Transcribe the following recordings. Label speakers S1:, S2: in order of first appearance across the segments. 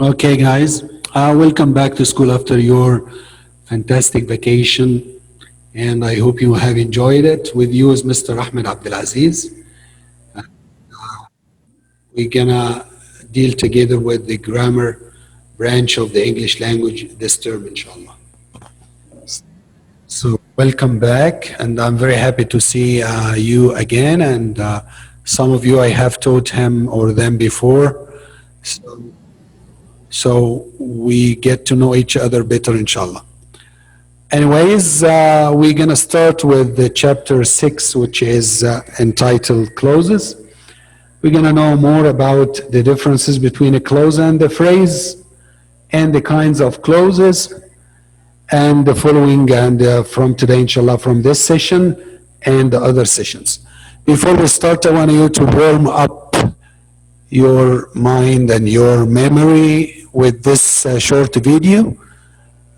S1: Okay, guys, welcome back to school after your fantastic vacation, and I hope you have enjoyed it. With you is Mr. Ahmed Abdelaziz. We're gonna deal together with the grammar branch of the English language this term, inshallah. So, welcome back, and I'm very happy to see you again. And some of you I have taught him or them before. So, so we get to know each other better, inshallah. Anyways, we're going to start with the chapter 6, which is entitled Clauses. We're going to know more about the differences between a clause and a phrase and the kinds of clauses and the following, and from today, inshallah, from this session and the other sessions. Before we start, I want you to warm up your mind and your memory with this short video,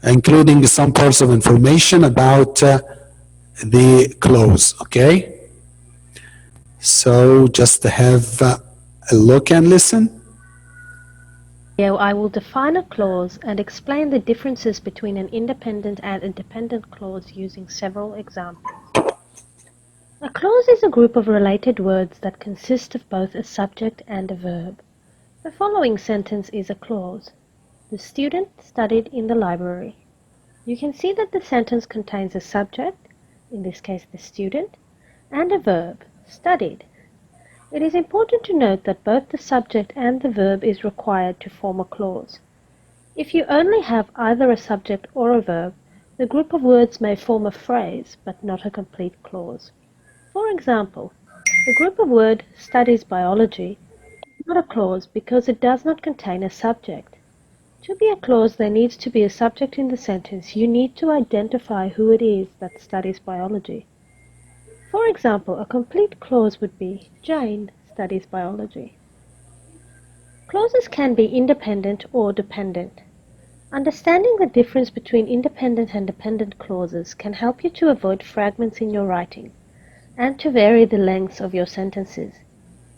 S1: including some parts of information about the clause, okay? So just have a look and listen.
S2: Here I will define a clause and explain the differences between an independent and a dependent clause using several examples. A clause is a group of related words that consist of both a subject and a verb. The following sentence is a clause. The student studied in the library. You can see that the sentence contains a subject, in this case the student, and a verb, studied. It is important to note that both the subject and the verb is required to form a clause. If you only have either a subject or a verb, the group of words may form a phrase, but not a complete clause. For example, the group of word studies biology is not a clause because it does not contain a subject. To be a clause, there needs to be a subject in the sentence. You need to identify who it is that studies biology. For example, a complete clause would be, Jane studies biology. Clauses can be independent or dependent. Understanding the difference between independent and dependent clauses can help you to avoid fragments in your writing and to vary the lengths of your sentences.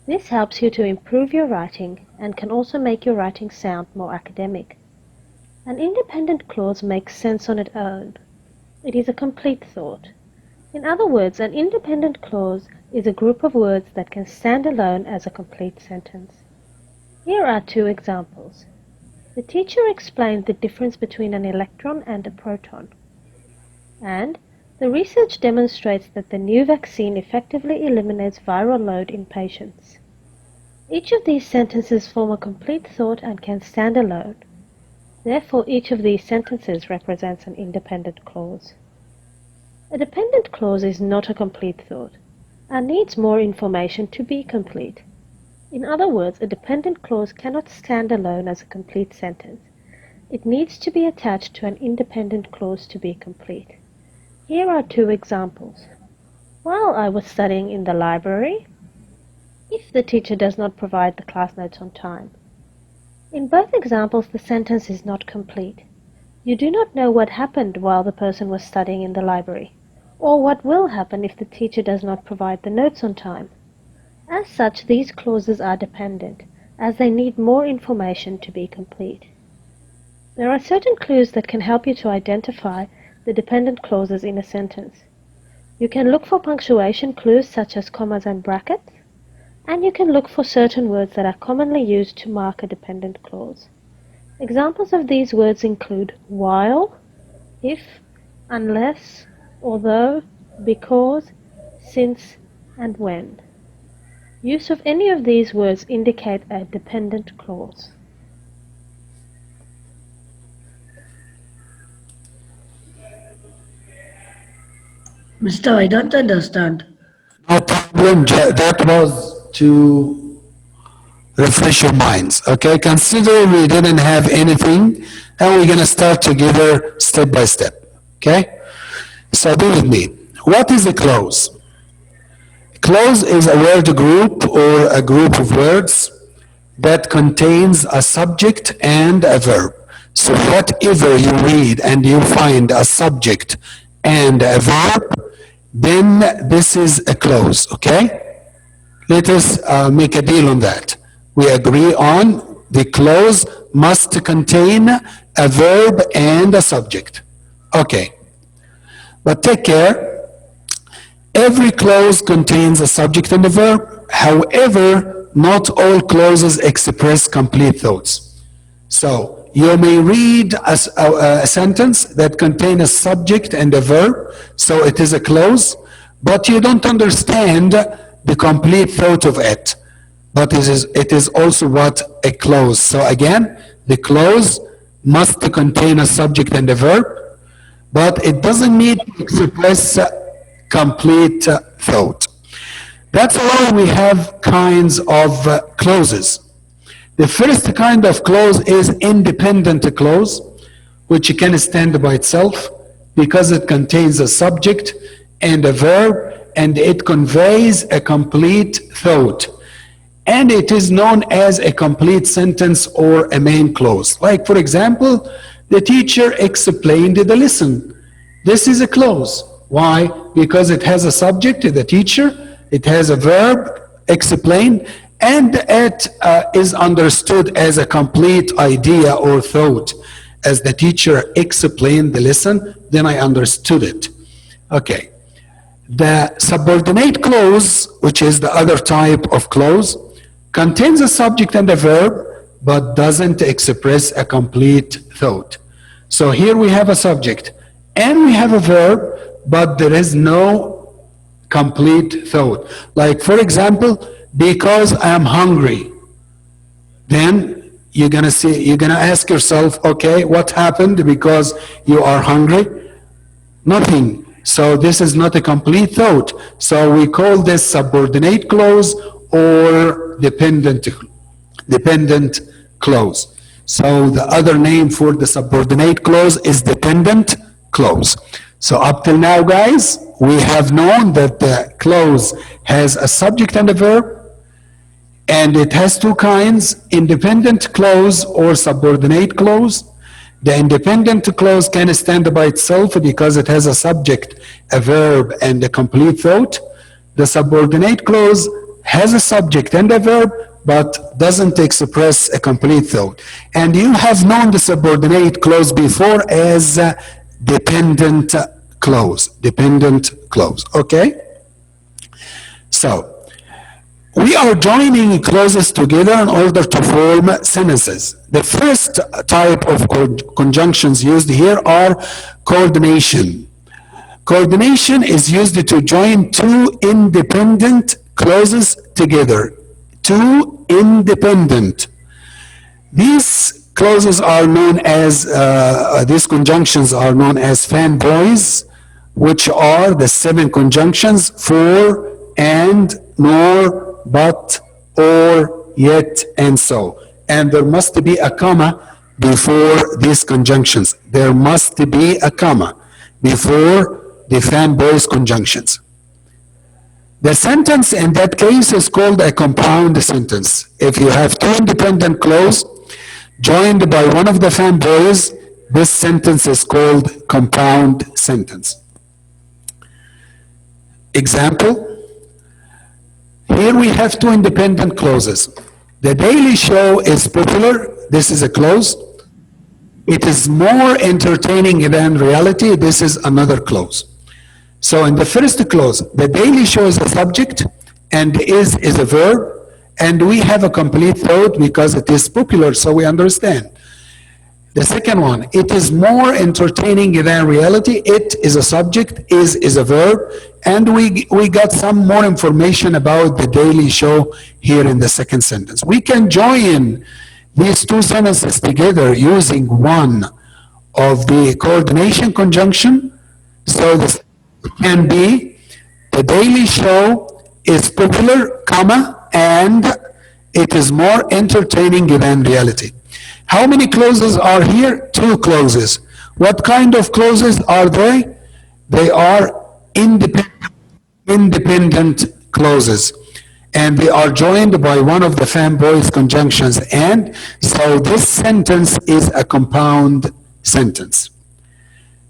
S2: This helps you to improve your writing and can also make your writing sound more academic. An independent clause makes sense on its own. It is a complete thought. In other words, an independent clause is a group of words that can stand alone as a complete sentence. Here are two examples. The teacher explained the difference between an electron and a proton. And the research demonstrates that the new vaccine effectively eliminates viral load in patients. Each of these sentences form a complete thought and can stand alone. Therefore, each of these sentences represents an independent clause. A dependent clause is not a complete thought and needs more information to be complete. In other words, a dependent clause cannot stand alone as a complete sentence. It needs to be attached to an independent clause to be complete. Here are two examples. While I was studying in the library, if the teacher does not provide the class notes on time. In both examples, the sentence is not complete. You do not know what happened while the person was studying in the library, or what will happen if the teacher does not provide the notes on time. As such, these clauses are dependent, as they need more information to be complete. There are certain clues that can help you to identify the dependent clauses in a sentence. You can look for punctuation clues such as commas and brackets, and you can look for certain words that are commonly used to mark a dependent clause. Examples of these words include while, if, unless, although, because, since, and when. Use of any of these words indicate a dependent clause.
S3: Mister, I don't understand.
S1: No problem. That was to refresh your minds. Okay, consider we didn't have anything, and we're gonna start together step by step. Okay, so be with me. What is a clause? Clause is a word group or a group of words that contains a subject and a verb. So whatever you read and you find a subject and a verb, then this is a clause, okay? Let us make a deal on that. We agree on The clause must contain a verb and a subject. Okay. But take care. Every clause contains a subject and a verb. However, not all clauses express complete thoughts. So you may read a sentence that contains a subject and a verb, so it is a clause, but you don't understand the complete thought of it. But it is also what? A clause. So again, the clause must contain a subject and a verb, but it doesn't need to express complete thought. That's why we have kinds of clauses. The first kind of clause is independent clause, which can stand by itself because it contains a subject and a verb, and it conveys a complete thought. And it is known as a complete sentence or a main clause. Like, for example, the teacher explained the lesson. This is a clause. Why? Because it has a subject, the teacher, it has a verb, explain, and it is understood as a complete idea or thought. As the teacher explained the lesson, then I understood it. Okay. The subordinate clause, which is the other type of clause, contains a subject and a verb, but doesn't express a complete thought. So here we have a subject, and we have a verb, but there is no complete thought. Like, for example, because I am hungry. Then you're gonna ask yourself, okay, what happened because you are hungry? Nothing. So this is not a complete thought. So we call this subordinate clause or dependent clause. So the other name for the subordinate clause is dependent clause. So up till now, guys, we have known that the clause has a subject and a verb, and it has two kinds, independent clause or subordinate clause. The independent clause can stand by itself because it has a subject, a verb, and a complete thought. The subordinate clause has a subject and a verb, but doesn't express a complete thought. And you have known the subordinate clause before as dependent clause. Dependent clause, okay? So, we are joining clauses together in order to form sentences. The first type of conjunctions used here are coordination. Coordination is used to join two independent clauses together. Two independent. These clauses are known as, these conjunctions are known as fanboys, which are the 7 conjunctions: for, and, nor, but, or, yet, and so. And there must be a comma before these conjunctions. There must be a comma before the fanboys conjunctions. The sentence in that case is called a compound sentence. If you have two independent clauses joined by one of the fanboys, this sentence is called compound sentence. Example. Here we have two independent clauses. The Daily Show is popular. This is a clause. It is more entertaining than reality. This is another clause. So in the first clause, the Daily Show is a subject and is a verb, and we have a complete thought because it is popular, so we understand. The second one, it is more entertaining than reality. It is a subject, is a verb, and we got some more information about the Daily Show here in the second sentence. We can join these two sentences together using one of the coordination conjunction. So this can be, the Daily Show is popular, comma, and it is more entertaining than reality. How many clauses are here? Two clauses. What kind of clauses are they? They are independent clauses. And they are joined by one of the fanboys conjunctions. And so this sentence is a compound sentence.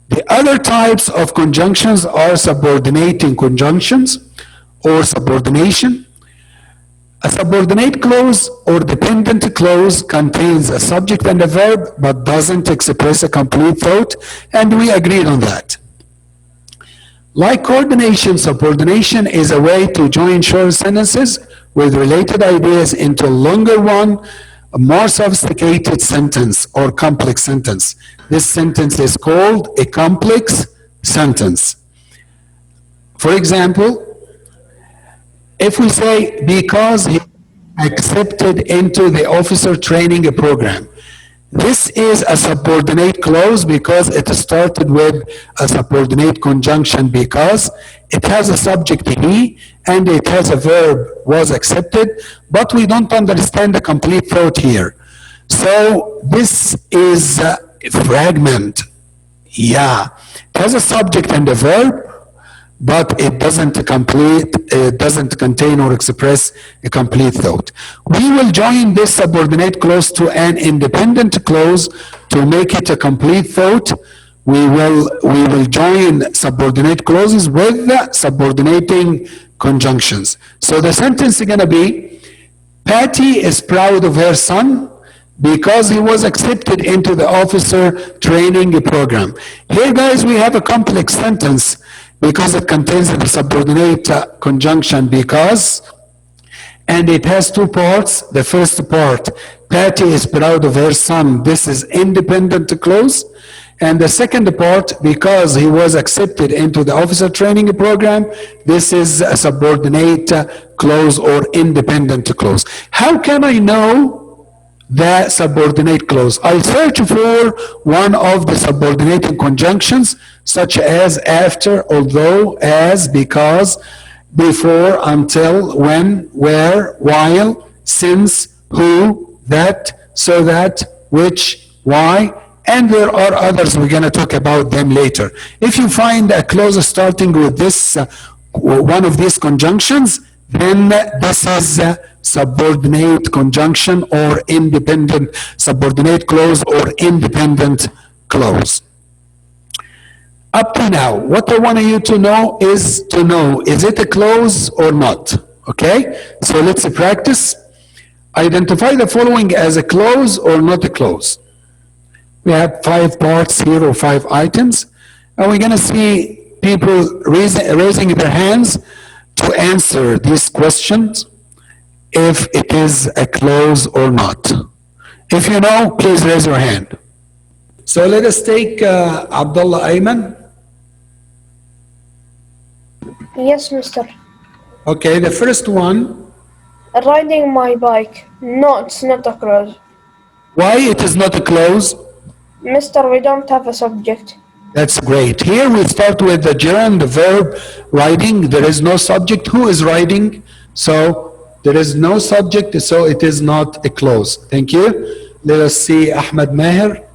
S1: The other types of conjunctions are subordinating conjunctions or subordination. A subordinate clause or dependent clause contains a subject and a verb but doesn't express a complete thought, and we agreed on that. Like coordination, subordination is a way to join short sentences with related ideas into a longer one, a more sophisticated sentence or complex sentence. This sentence is called a complex sentence. For example, if we say, because he accepted into the officer training program, this is a subordinate clause because it started with a subordinate conjunction because it has a subject he and it has a verb was accepted, but we don't understand the complete thought here. So this is a fragment. Yeah, it has a subject and a verb, but it doesn't contain or express a complete thought. We will join this subordinate clause to an independent clause to make it a complete thought. We will join subordinate clauses with the subordinating conjunctions. So the sentence is going to be, Patty is proud of her son because he was accepted into the officer training program. Here, guys, we have a complex sentence because it contains the subordinate conjunction because, and it has two parts. The first part, Patty is proud of her son. This is independent clause. And the second part, because he was accepted into the officer training program, this is a subordinate clause or independent clause. How can I know the subordinate clause? I search for one of the subordinating conjunctions, such as after, although, as, because, before, until, when, where, while, since, who, that, so that, which, why, and there are others. We're going to talk about them later. If you find a clause starting with this, one of these conjunctions, then this is a subordinate conjunction or independent subordinate clause or independent clause. Up to now, what I want you to know, is it a clause or not? Okay, so let's practice. Identify the following as a clause or not a clause. We have 5 parts here or 5 items, and we're going to see people raising their hands to answer these questions if it is a clause or not. If you know, please raise your hand. So let us take Abdullah Ayman.
S4: Yes, mister.
S1: Okay, the first one.
S4: Riding my bike. No, it's not a clause.
S1: Why it is not a clause?
S4: Mister, we don't have a subject.
S1: That's great. Here we start with the gerund, the verb, riding. There is no subject. Who is riding? So there is no subject, so it is not a clause. Thank you. Let us see Ahmed Maher.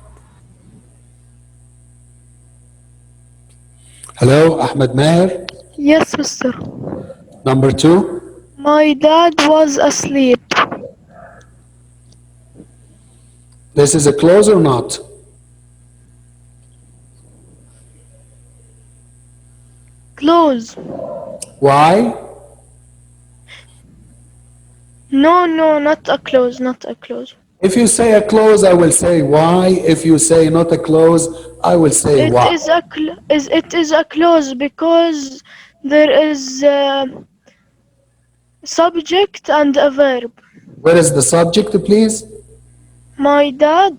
S1: Hello, Ahmed Maher.
S5: Yes, mister.
S1: Number 2.
S5: My dad was asleep.
S1: This is a clause or not?
S5: Close.
S1: Why?
S5: No, not a close, not a close.
S1: If you say a clause, I will say why. If you say not a clause, I will say why.
S5: It is a clause because there is a subject and a verb.
S1: What is the subject, please?
S5: My dad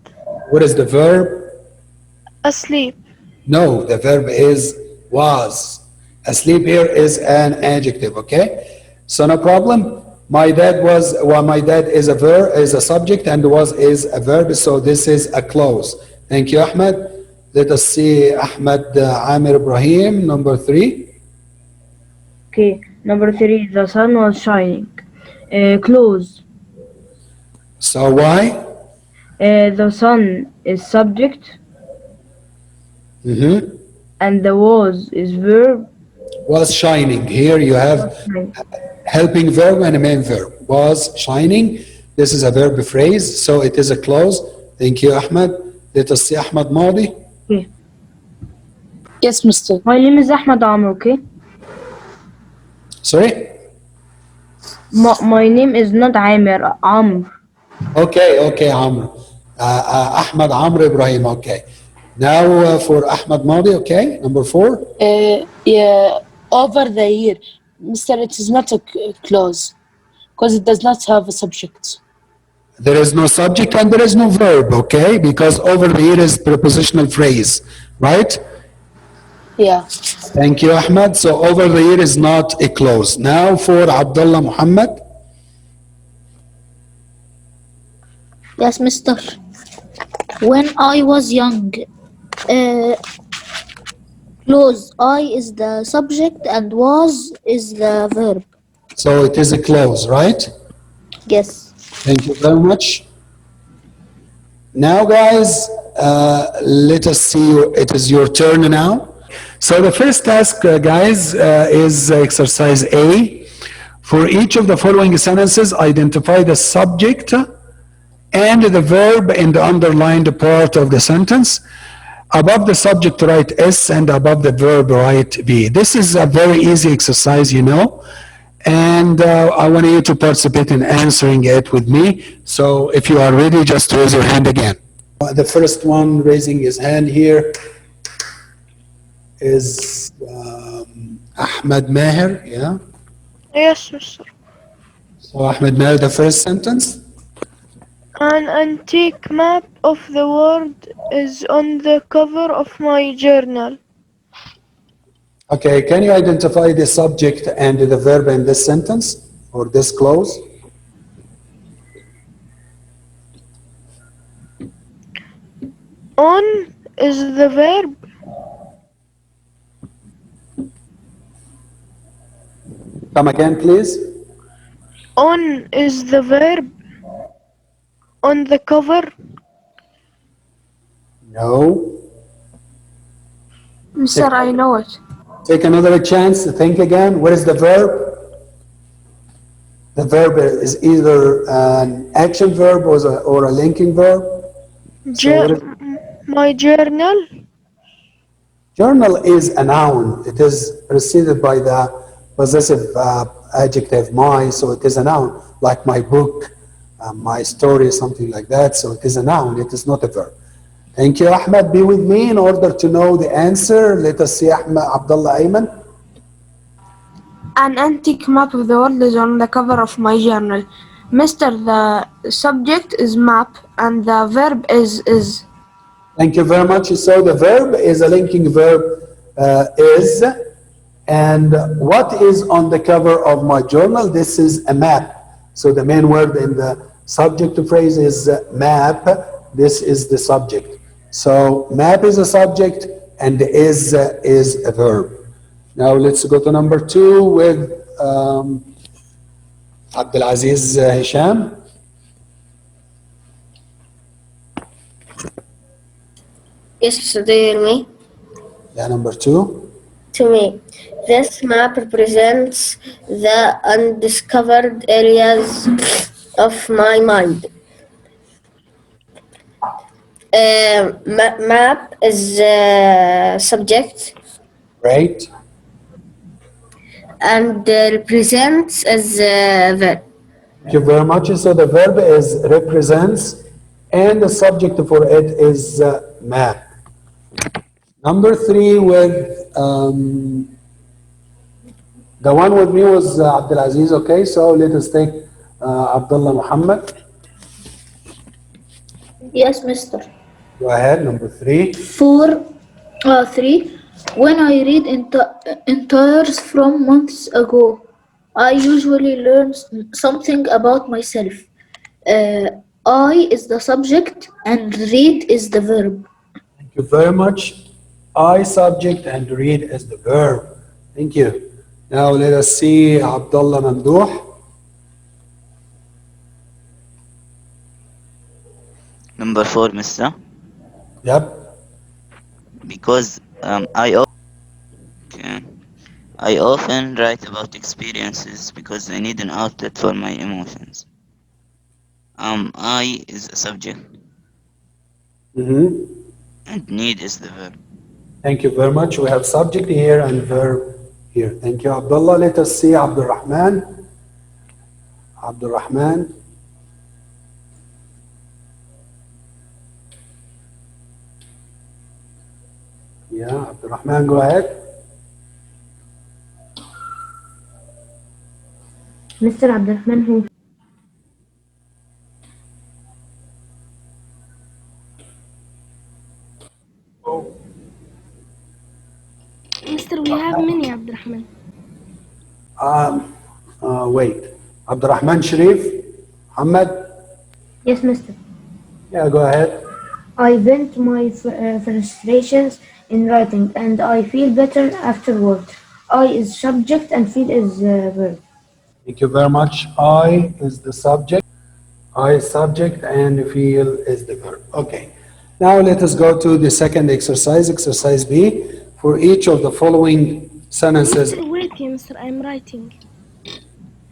S1: What is the verb?
S5: asleep.
S1: No, the verb is was. Asleep here is an adjective, okay? So no problem. My dad was, well, my dad is a verb, is a subject, and was is a verb, so this is a clause. Thank you, Ahmed. Let us see Ahmed Amir Ibrahim, number 3.
S6: Okay, number 3, the sun was shining. Clause.
S1: So why?
S6: The sun is subject and the was is verb.
S1: Was shining. Here you have helping verb and a main verb. Was shining. This is a verb phrase, so it is a clause. Thank you, Ahmed. Let us see Ahmed Madi.
S6: Okay.
S7: Yes, mister.
S6: My name is Ahmed Amr, okay?
S1: Sorry?
S6: My name is not Amr, Amr.
S1: Okay, Amr. Ahmad Amr Ibrahim, okay. Now for Ahmad Madi, okay, number 4.
S7: Yeah, over the year. Mister, it is not a clause because it does not have a subject.
S1: There is no subject and there is no verb, okay? Because over the year is prepositional phrase, right?
S7: Yeah.
S1: Thank you, Ahmad. So over the year is not a clause. Now for Abdullah Muhammad.
S8: Yes, mister. When I was young, uh, close I is the subject and was is the verb.
S1: So it is a clause, right?
S8: Yes.
S1: Thank you very much. Now, guys, let us see. It is your turn now. So the first task, guys, is exercise A. For each of the following sentences, identify the subject and the verb in the underlined part of the sentence. Above the subject, write S, and above the verb, write V. This is a very easy exercise, you know, and I want you to participate in answering it with me. So if you are ready, just raise your hand again. The first one raising his hand here is Ahmed Maher, yeah?
S5: Yes, mister.
S1: So Ahmed Maher, the first sentence.
S5: An antique map of the world is on the cover of my journal.
S1: Okay, can you identify the subject and the verb in this sentence or this clause?
S5: On is the verb.
S1: Come again, please.
S5: On is the verb. On the cover.
S1: No.
S8: Mister, I know it.
S1: Take another chance to think again. What is the verb? The verb is either an action verb or a linking verb. So what is,
S5: My journal.
S1: journal is a noun. It is preceded by the possessive adjective my, so it is a noun, like my book, my story, something like that. So it is a noun. It is not a verb. Thank you, Ahmed. Be with me in order to know the answer. Let us see Ahmed Abdullah Ayman.
S9: An antique map of the world is on the cover of my journal. Mister, the subject is map and the verb is.
S1: Thank you very much. So the verb is a linking verb, is. And what is on the cover of my journal? This is a map. So the main word in the subject phrase is map. This is the subject. So map is a subject and is a verb. Now let's go to number 2 with Abdulaziz Hisham.
S10: Yes, do you hear me?
S1: Yeah, number 2.
S10: To me, this map represents the undiscovered areas of my mind. Map is subject
S1: Right.
S10: and represents as verb.
S1: Thank you very much. So the verb is represents and the subject for it is map. Number 3 with the one with me was Abdulaziz. Okay, so let us take Abdullah Muhammad.
S8: Yes, mister.
S1: Go ahead, number 3.
S8: 3. When I read entires from months ago, I usually learn something about myself. I is the subject and read is the verb.
S1: Thank you very much. I subject and read as the verb. Thank you. Now let us see Abdullah Mamdouh.
S11: Number 4, mister.
S1: Yep.
S11: Because I often write about experiences because I need an outlet for my emotions. I is a subject and need is the verb.
S1: Thank you very much. We have subject here and verb here. Thank you, Abdullah. Let us see Abdul Rahman. Abdul Rahman. Yeah, Abdul Rahman, go ahead.
S6: Mr. Abdurrahman who?
S2: Mister, we have many Abdurrahman.
S1: Wait. Abdul Rahman Sharif, Muhammad.
S6: Yes, Mister.
S1: Yeah, go ahead.
S6: I vent my frustrations in writing and I feel better afterward. I is subject and feel is verb.
S1: Thank you very much. I is the subject. I is subject and feel is the verb. Okay. Now let us go to the second exercise, exercise B. For each of the following sentences.
S2: Mister, wait, Mister, I'm writing.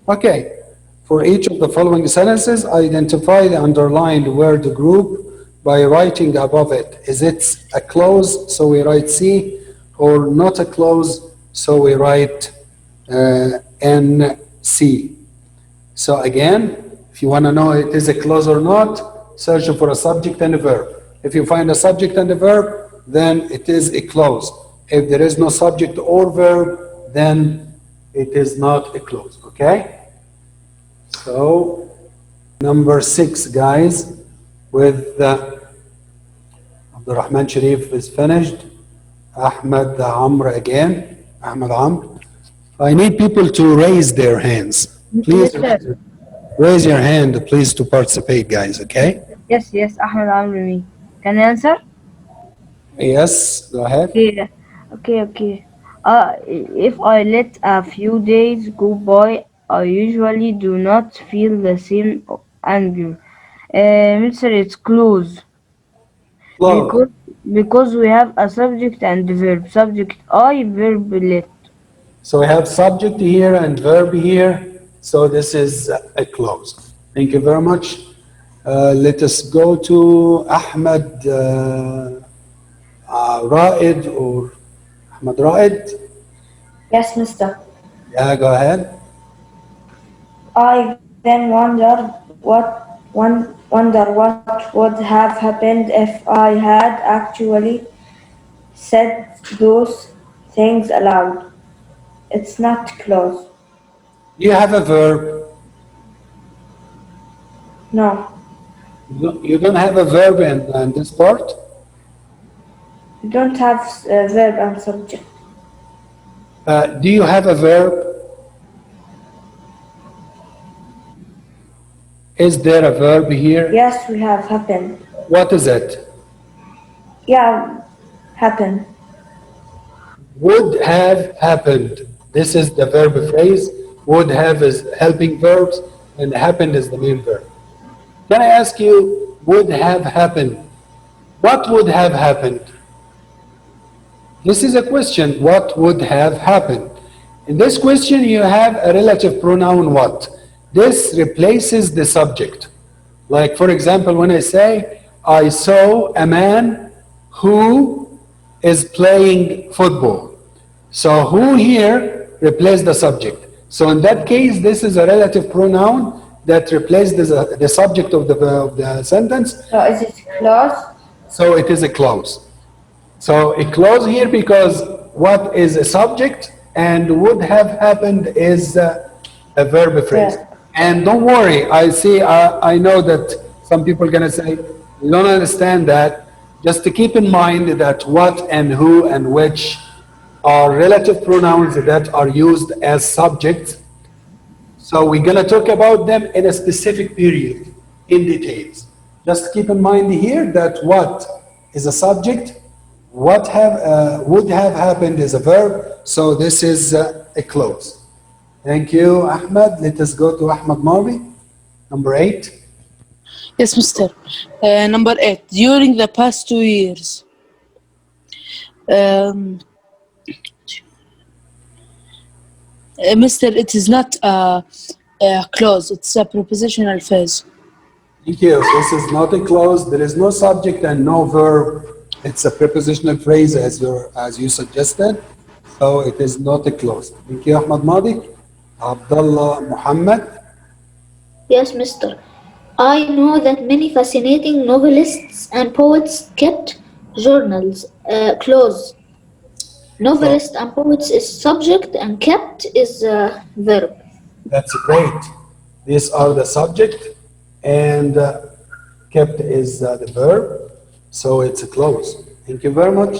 S1: Okay. For each of the following sentences, identify the underlined word group by writing above it. Is it a clause, so we write C, or not a clause, so we write NC. So again, if you want to know it is a clause or not, search for a subject and a verb. If you find a subject and a verb, then it is a clause. If there is no subject or verb, then it is not a clause, okay? So, number 6, guys, with Abdul Rahman Sharif is finished. Ahmed Amr again. Ahmed Amr. I need people to raise their hands. Please raise your hand, please, to participate, guys, okay?
S6: Yes, Ahmed Amri. Can I answer?
S1: Yes, go ahead.
S6: Okay. If I let a few days go by, I usually do not feel the same anger. Mister, it's close.
S1: Clause.
S6: Because we have a subject and verb. Subject I, verb let.
S1: So we have subject here and verb here. So this is a clause. Thank you very much. Let us go to Ahmed Raed or Ahmed Raed.
S9: Yes, mister.
S1: Yeah, go ahead.
S9: I then wonder what would have happened if I had actually said those things aloud. It's not close.
S1: Do you have a verb?
S9: No,
S1: You don't have a verb in this part?
S9: you don't have verb and subject.
S1: Do you have a verb? Is there a verb here?
S9: Yes, we have happened.
S1: What is it?
S9: Yeah, happen.
S1: Would have happened. This is the verb phrase. Would have is helping verbs, and happened is the main verb. Can I ask you, would have happened? What would have happened? This is a question. What would have happened? In this question, you have a relative pronoun what? This replaces the subject. Like, for example, when I say, I saw a man who is playing football. So who here replaced the subject. So in that case, this is a relative pronoun that replaces the subject of the sentence.
S9: So is it close?
S1: So it is a clause. So a clause here because what is a subject and would have happened is a verb phrase.
S9: Yeah.
S1: And don't worry, I know that some people are going to say, you don't understand that. Just to keep in mind that what and who and which are relative pronouns that are used as subjects. So we're going to talk about them in a specific period in details. Just keep in mind here that what is a subject, what would have happened is a verb, so this is a clause. Thank you, Ahmed. Let us go to Ahmed Marvi, number 8.
S7: Yes, Mister. Number 8. During the past 2 years. Mister, it is not a clause. It's a prepositional phrase.
S1: Thank you. This is not a clause. There is no subject and no verb. It's a prepositional phrase as you suggested. So it is not a clause. Thank you, Ahmed Madi. Abdullah Muhammad.
S8: Yes, mister. I know that many fascinating novelists and poets kept journals. Close.
S1: So
S8: Novelist and poets is subject and kept is verb.
S1: that's great. These are the subject, and kept is the verb. So it's a close. Thank you very much.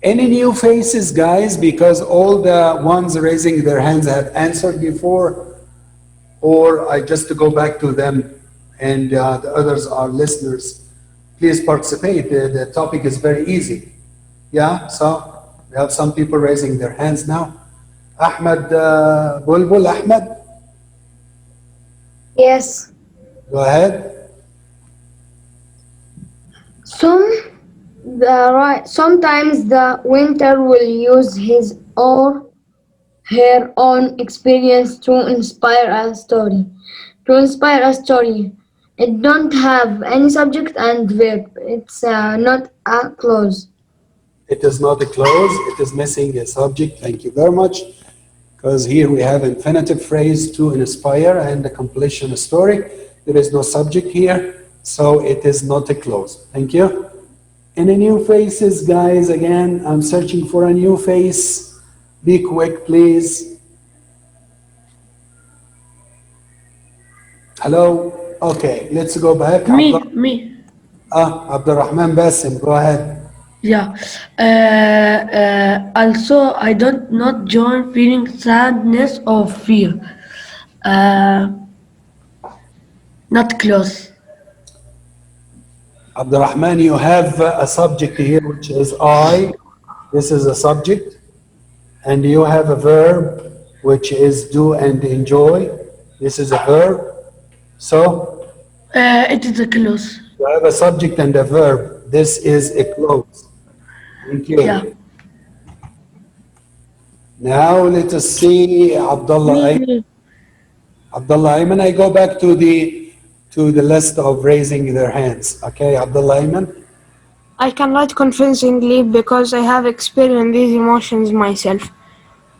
S1: Any new faces, guys? Because all the ones raising their hands have answered before, or I just to go back to them, and the others are listeners. Please participate. The topic is very easy. Yeah, so we have some people raising their hands now. Ahmed Bulbul, Ahmed,
S4: Yes.
S1: go ahead.
S12: Some sometimes the winter will use his or her own experience to inspire a story. To inspire a story. It don't have any subject and verb. It's not a clause.
S1: It is not a clause, it is missing a subject. Thank you very much. Because here we have infinitive phrase to inspire and the completion story. There is no subject here, so it is not a clause. Thank you. Any new faces, guys? Again, I'm searching for a new face. Be quick, please. Hello? Okay, let's go back.
S3: Me.
S1: Abdurrahman Basim, go ahead.
S3: Yeah. Also, I don't not join feeling sadness or fear. Uh, Not close.
S1: Abdurrahman, you have a subject here, which is I. This is a subject. And you have a verb, which is do and enjoy. This is a verb. So
S3: It is a close.
S1: you have a subject and a verb. This is a clause. Thank
S3: Yeah.
S1: you. Now let us see Abdullah Ayman. Abdullah Ayman, I go back to the list of raising their hands. Okay, Abdullah Ayman.
S5: I can write convincingly because I have experienced these emotions myself.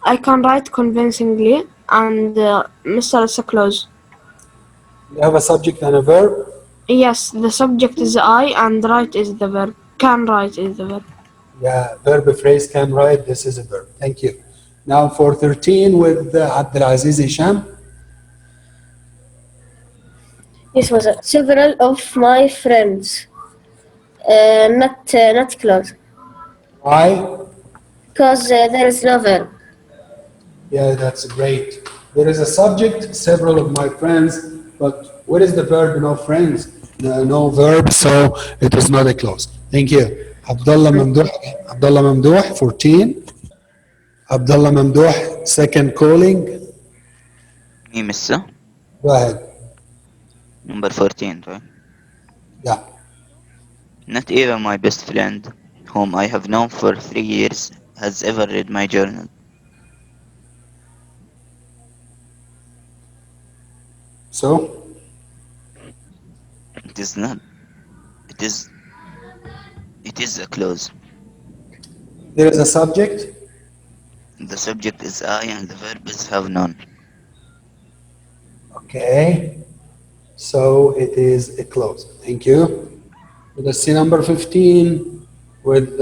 S5: I can write convincingly and Mr. is a clause.
S1: You have a subject and a verb.
S5: Yes, the subject is I and write is the verb. Can write is the verb.
S1: Yeah, verb phrase can write. This is a verb. Thank you. Now for 13 with Abdulaziz Hisham.
S10: This was several of my friends. Not close.
S1: Why?
S10: Because there is no verb.
S1: Yeah, that's great. There is a subject, several of my friends, but what is the verb? No friends, no verb, so it is not a clause. Thank you. Abdullah Mamdouh, 14. Abdullah Mamdouh, second calling.
S11: Me, Mister.
S1: Go ahead.
S11: Number 14, right?
S1: Yeah.
S11: Not even my best friend, whom I have known for 3 years, has ever read my journal.
S1: So,
S11: It is not. It is. It is a clause.
S1: there is a subject.
S11: The subject is I and the verb is have none.
S1: Okay. So it is a clause. Thank you. Let's see number 15 with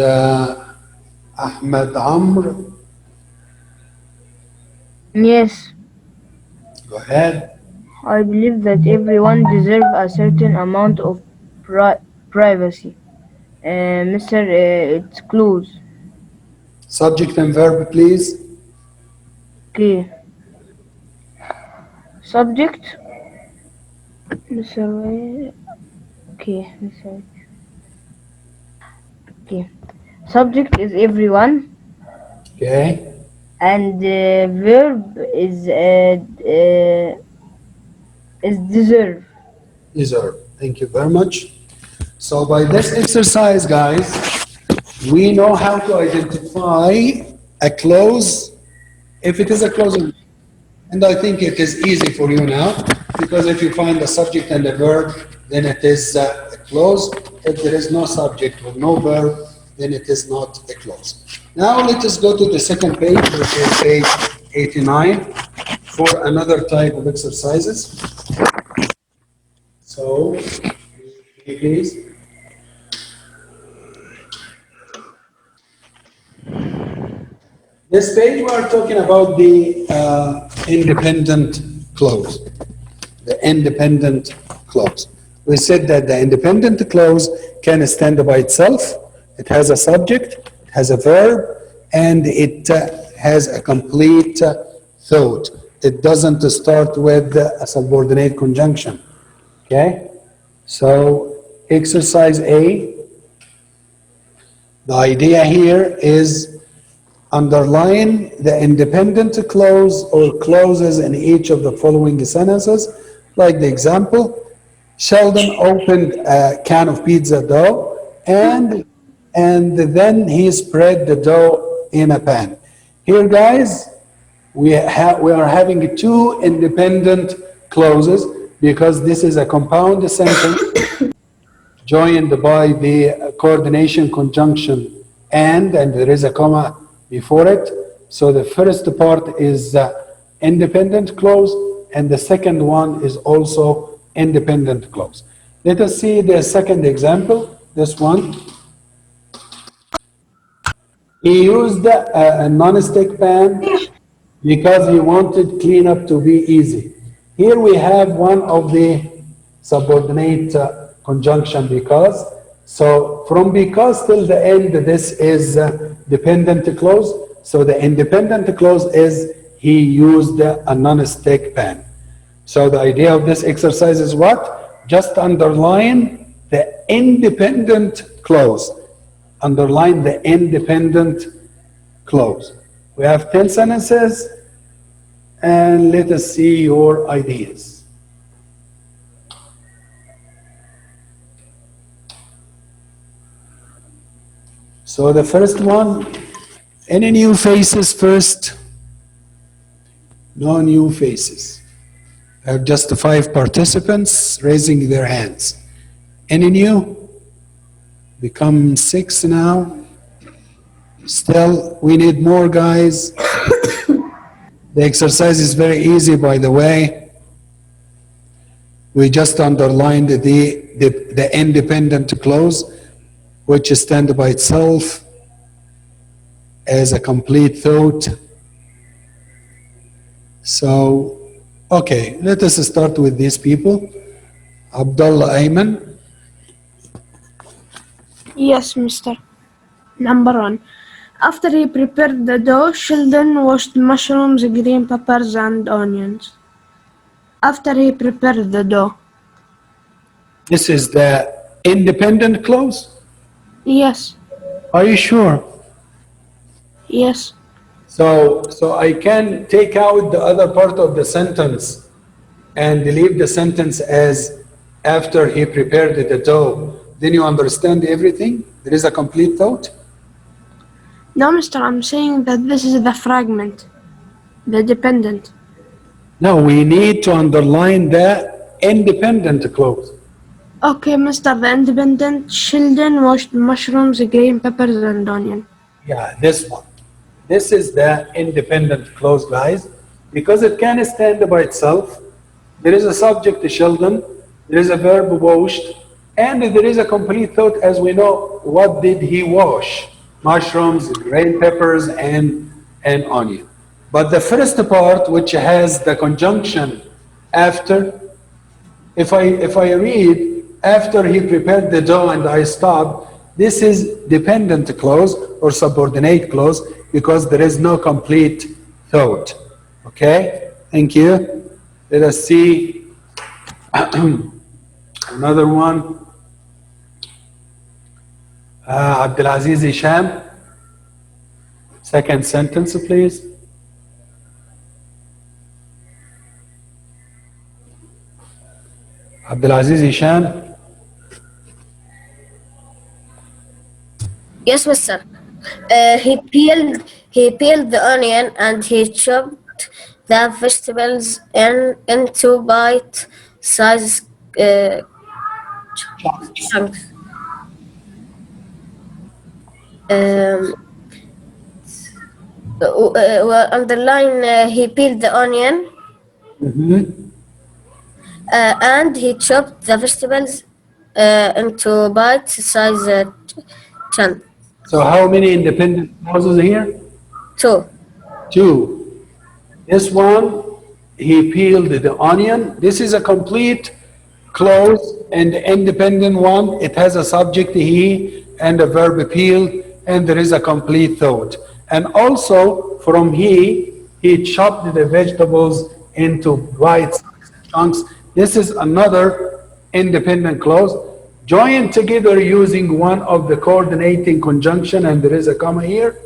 S1: Ahmed Amr.
S6: Yes,
S1: Go ahead.
S6: I believe that everyone deserves a certain amount of privacy. Mr. It's close.
S1: Subject and verb, please.
S6: Okay. Subject. Mr. Okay. Mr. Okay. Subject is everyone,
S1: Okay.
S6: and verb is deserve.
S1: Deserve. Thank you very much. So by this exercise, guys, we know how to identify a clause if it is a clause. And I think it is easy for you now, because if you find the subject and the verb, then it is a clause. If there is no subject or no verb, then it is not a clause. Now let us go to the second page, which is page 89. for another type of exercises. So, please. This page we are talking about the independent clause. The independent clause. We said that the independent clause can stand by itself. It has a subject, it has a verb, and it has a complete thought. It doesn't start with a subordinate conjunction. Okay? So, exercise A, the idea here is underline the independent clause or clauses in each of the following sentences, like the example. Sheldon opened a can of pizza dough and then he spread the dough in a pan. Here, guys, we are having two independent clauses because this is a compound sentence joined by the coordination conjunction and there is a comma before it. So the first part is independent clause and the second one is also independent clause. Let us see the second example, this one. He used a non-stick pan because he wanted cleanup to be easy. Here we have one of the subordinate conjunction because. So from because till the end, this is dependent clause. So the independent clause is he used a non-stick pan. So the idea of this exercise is what? Just underline the independent clause. Underline the independent clause. We have 10 sentences, and let us see your ideas. So the first one, any new faces first? No new faces. I have just 5 participants raising their hands. Any new? Become 6 now. Still, we need more, guys. The exercise is very easy, by the way. We just underlined the independent clause, which stands by itself as a complete thought. So, okay, let us start with these people. Abdullah Ayman.
S5: Yes, mister. Number 1. After he prepared the dough, Sheldon washed mushrooms, green peppers, and onions. After he prepared the dough.
S1: This is the independent clause?
S5: Yes.
S1: Are you sure?
S5: Yes.
S1: So I can take out the other part of the sentence and leave the sentence as after he prepared the dough. Then you understand everything? There is a complete thought?
S5: No, mister, I'm saying that this is the fragment, the dependent.
S1: No, we need to underline the independent clause.
S5: Okay, mister, the independent. Sheldon washed mushrooms, green peppers, and onion.
S1: Yeah, this one. This is the independent clause, guys, because it can stand by itself. There is a subject, Sheldon, there is a verb, washed, and there is a complete thought, as we know. What did he wash? Mushrooms, green peppers, and onion. But the first part, which has the conjunction after, if I read, after he prepared the dough and I stopped, this is dependent clause or subordinate clause because there is no complete thought. Okay? Thank you. Let us see another one. Abdulaziz Hisham. Second sentence, please. Abdulaziz Hisham.
S10: Yes, mister. He peeled the onion and he chopped the vegetables into bite-sized chunks. Well, underline he peeled the onion. And he chopped the vegetables into bite-sized chunks.
S1: So how many independent clauses here?
S10: Two.
S1: Two. This one, he peeled the onion. This is a complete clause and independent one. It has a subject he and a verb peeled, and there is a complete thought. And also from he chopped the vegetables into bites, chunks. This is another independent clause. Joined together using one of the coordinating conjunction, and there is a comma here.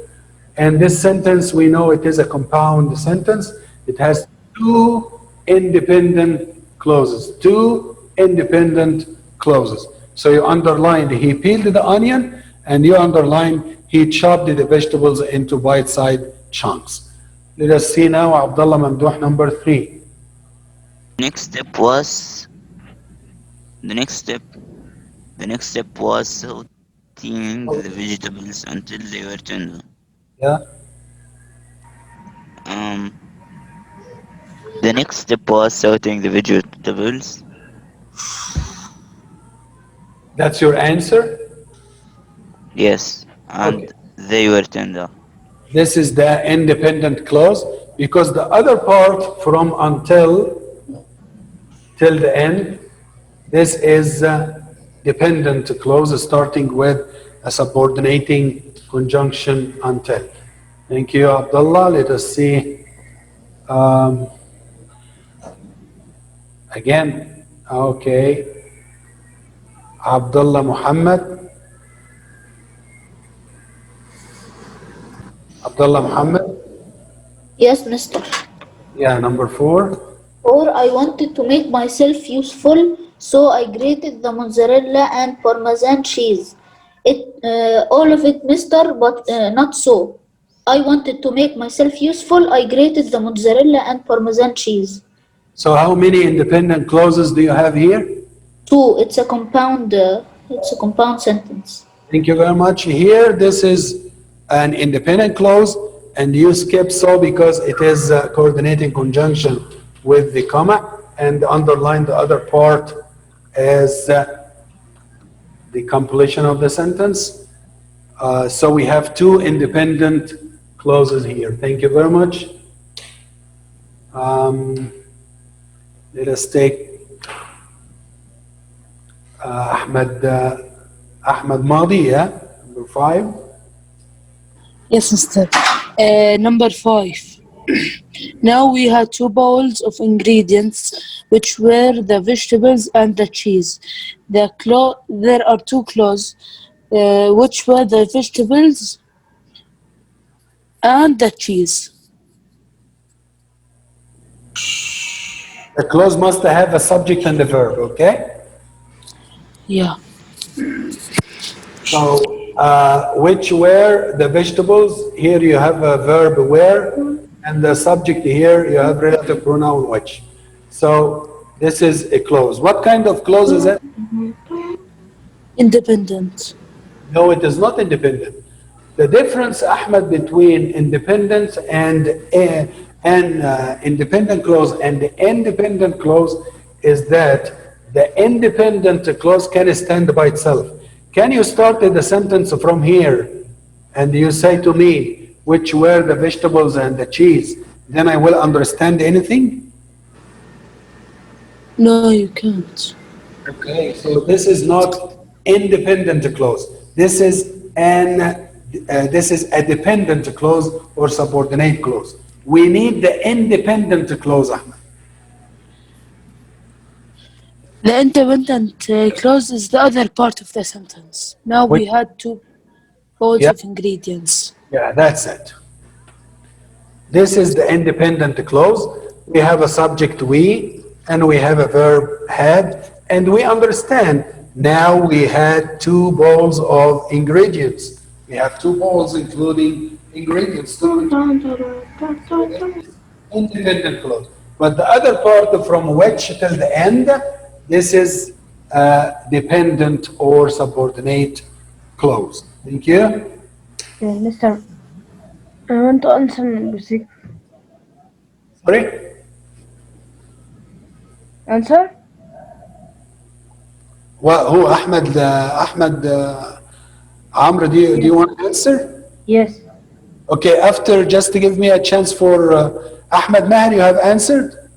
S1: And this sentence, we know it is a compound sentence. It has two independent clauses. Two independent clauses. So you underlined he peeled the onion, and you underlined he chopped the vegetables into bite-sized chunks. Let us see now Abdullah Mamdouh number 3.
S11: Next step was the next step. The next step was sauteing the vegetables until they were tender.
S1: Yeah.
S11: Um, the next step was sauteing the vegetables.
S1: That's your answer?
S11: Yes, and
S1: Okay.
S11: they were tender.
S1: This is the independent clause because the other part from until till the end, this is dependent clause starting with a subordinating conjunction until. Thank you, Abdullah. Let us see um, again. Okay, Abdullah Muhammad. Abdullah Muhammad.
S8: Yes, mister.
S1: Yeah, number 4.
S8: Or I wanted to make myself useful, so I grated the mozzarella and parmesan cheese. All of it, mister, but not so. I wanted to make myself useful, I grated the mozzarella and parmesan cheese.
S1: So how many independent clauses do you have here?
S8: Two, it's a compound sentence.
S1: Thank you very much. Here, this is an independent clause, and you skip so because it is a coordinating conjunction with the comma, and underline the other part as the completion of the sentence. So we have two independent clauses here. Thank you very much. Let us take Ahmed Madi, yeah? Number 5.
S7: Yes, mister. Number 5. Now we had 2 bowls of ingredients, which were the vegetables and the cheese. There are 2 clauses, which were the vegetables and the cheese.
S1: The clause must have a subject and a verb, okay?
S7: Yeah.
S1: So, which were the vegetables? Here you have a verb where, and the subject here you have relative pronoun which. So, this is a clause. What kind of clause is it?
S7: Independent.
S1: No, it is not independent. The difference, Ahmed, between independent and independent clause and the independent clause is that the independent clause can stand by itself. Can you start the sentence from here and you say to me, which were the vegetables and the cheese? Then I will understand anything?
S7: No, you can't.
S1: Okay, so this is not independent clause. This is a dependent clause or subordinate clause. We need the independent clause, Ahmed.
S7: The independent clause is the other part of the sentence. Now we had 2 bowls
S1: Yeah.
S7: of ingredients.
S1: Yeah, that's it. This is the independent clause. We have a subject we, and we have a verb had, and we understand. Now we had 2 bowls of ingredients. We have 2 bowls including ingredients. Independent clause. But the other part from which till the end, this is dependent or subordinate clause. Thank you.
S6: Mister, I want to answer number 6.
S1: Sorry?
S6: Answer?
S1: Well, who, Ahmed, Amr, do you want to answer?
S6: Yes.
S1: Okay, after, just to give me a chance for Ahmed Maher, you have answered?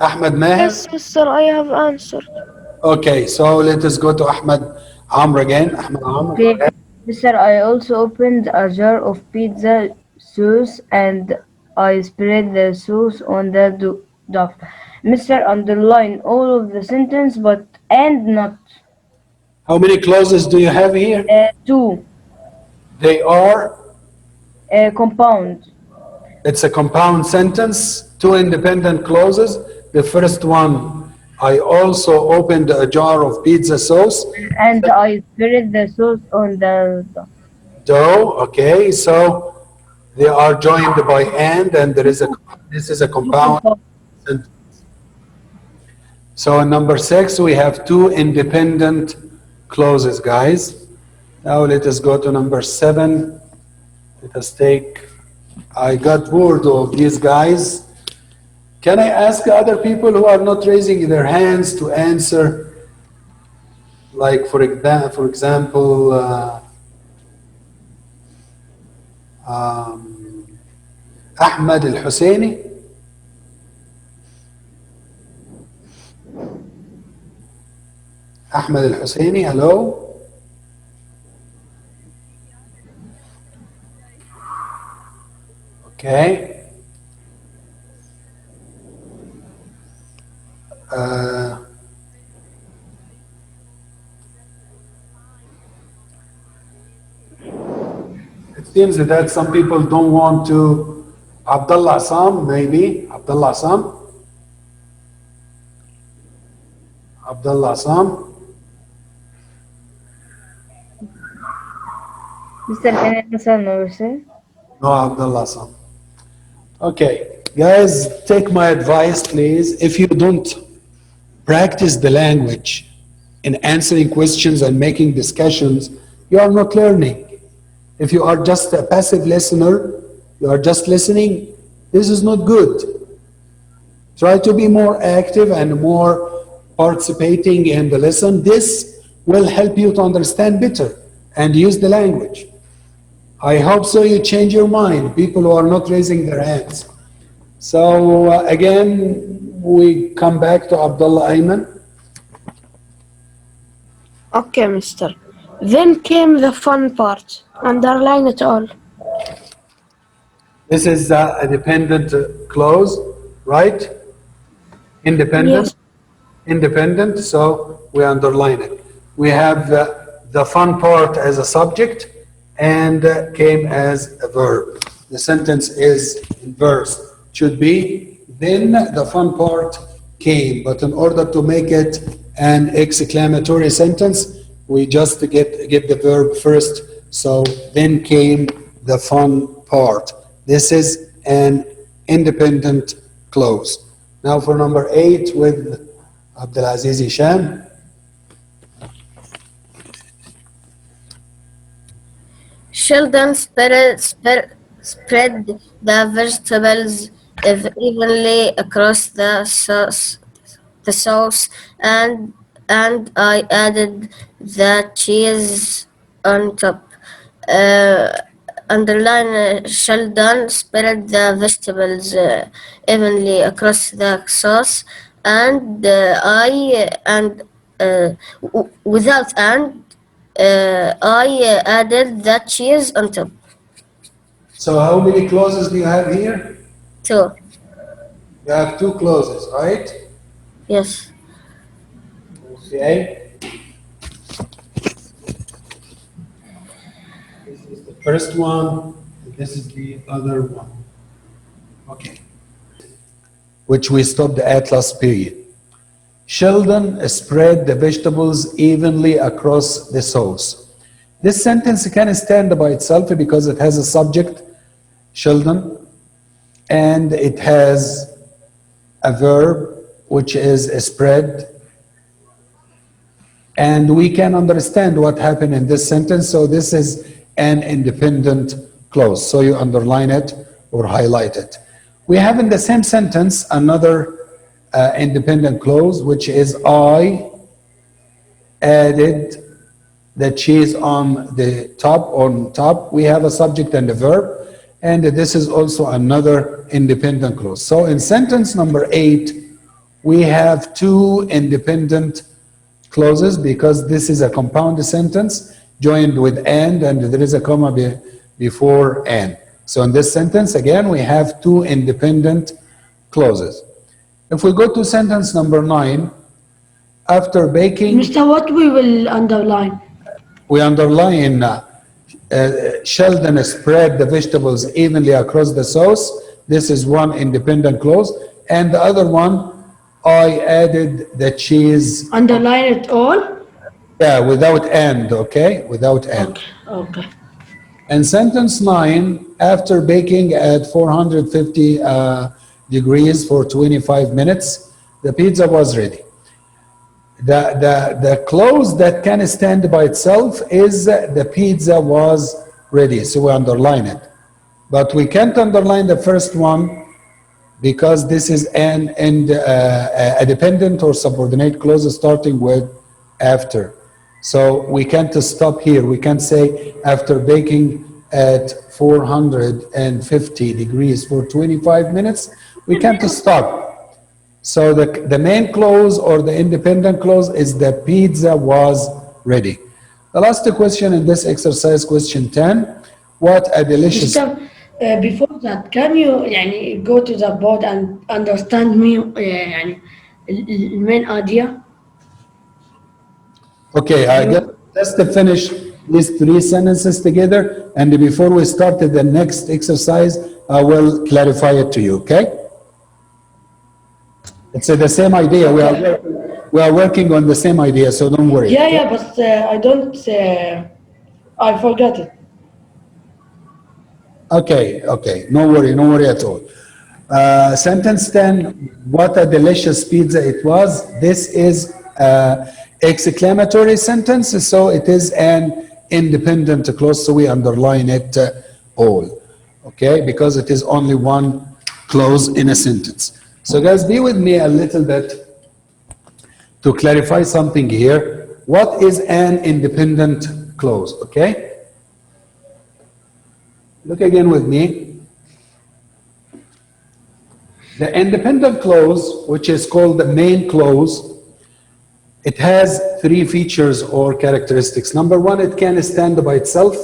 S1: Ahmed Maher?
S5: Yes, mister, I have answered.
S1: Okay, so let us go to Ahmed Amr again. Ahmed Amr, go
S6: Okay.
S1: ahead.
S6: Mister, I also opened a jar of pizza sauce and I spread the sauce on the dough. Mister, underline all of the sentence but and not.
S1: How many clauses do you have here?
S6: Two.
S1: They are,
S6: Compound.
S1: it's a compound sentence, two independent clauses. The first one, I also opened a jar of pizza sauce.
S6: And I spread the sauce on the dough.
S1: Dough, okay, so they are joined by and there is a, this is a compound sentence. So in number 6, we have two independent clauses, guys. Now let us go to number 7. Let us take, I got bored of these guys. Can I ask other people who are not raising their hands to answer? Like for example, Ahmed Al-Husseini. Ahmed Al-Husseini, hello? Okay. It seems that some people don't want to. Abdullah Assam, maybe. Abdullah Assam. Abdullah Assam.
S6: Mister, can I answer number 7?
S1: No, Abdullah Assam. Okay, guys, take my advice, please. If you don't practice the language in answering questions and making discussions, you are not learning. If you are just a passive listener, you are just listening, this is not good. Try to be more active and more participating in the lesson. This will help you to understand better and use the language. I hope so you change your mind, people who are not raising their hands. So again, we come back to Abdullah Ayman.
S5: Okay, mister. Then came the fun part. Underline it all.
S1: This is a dependent clause, right? Independent.
S5: Yes.
S1: Independent, so we underline it. We have the fun part as a subject and came as a verb. The sentence is in verse. Should be, then the fun part came. But in order to make it an exclamatory sentence, we just get the verb first. So then came the fun part. This is an independent clause. Now for number 8 with Abdulaziz Hisham.
S10: Sheldon spread the vegetables evenly across the sauce, and I added the cheese on top. Underline Sheldon spread the vegetables evenly across the sauce, and without I added the cheese on top.
S1: So how many clauses do you have here?
S10: 2.
S1: You have 2 clauses, right?
S10: Yes.
S1: Okay. This is the first one, and this is the other one. Okay. Which we stopped at last period. Sheldon spread the vegetables evenly across the sauce. This sentence can stand by itself because it has a subject, Sheldon, and it has a verb, which is spread. And we can understand what happened in this sentence. So this is an independent clause. So you underline it or highlight it. We have in the same sentence another independent clause, which is I added the cheese on the top. On top, we have a subject and a verb, and this is also another independent clause. So in sentence number 8, we have two independent clauses because this is a compound sentence joined with and there is a comma before and. So in this sentence, again, we have two independent clauses. If we go to sentence number 9, after baking,
S3: Mr. What we will underline?
S1: we underline Sheldon spread the vegetables evenly across the sauce. This is one independent clause. And the other one, I added the cheese.
S3: Underline it all?
S1: Yeah, without and, okay? Without and.
S3: Okay.
S1: And sentence 9, after baking at 450 degrees for 25 minutes, the pizza was ready. The clause that can stand by itself is the pizza was ready, so we underline it. But we can't underline the first one because this is a dependent or subordinate clause starting with after. So we can't stop here. We can't say after baking at 450 degrees for 25 minutes, we can't stop. So the main clause or the independent clause is the pizza was ready. The last question in this exercise, question 10, what a delicious...
S3: Before that, can you go to the board and understand me main idea?
S1: Okay, I guess let's finish these three sentences together, and before we start the next exercise, I will clarify it to you, okay? It's the same idea. We are working on the same idea, so don't worry.
S3: Yeah, but I don't, I forgot it.
S1: Okay, no worry at all. Sentence 10, what a delicious pizza it was. This is exclamatory sentence, so it is an independent clause, so we underline it all, okay, because it is only one clause in a sentence. So guys, be with me a little bit to clarify something here. What is an independent clause, okay? Look again with me. The independent clause, which is called the main clause, it has three features or characteristics. Number one, it can stand by itself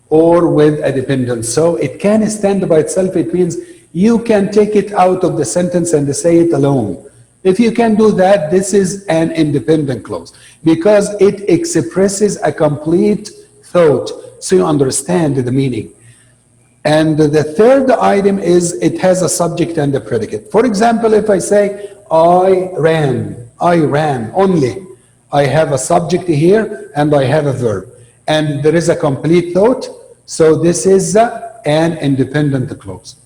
S1: or with a dependent. So it can stand by itself, it means you can take it out of the sentence and say it alone. If you can do that, this is an independent clause because it expresses a complete thought, so you understand the meaning. And the third item is it has a subject and a predicate. For example, if I say, I ran only. I have a subject here and I have a verb. And there is a complete thought, so this is an independent clause.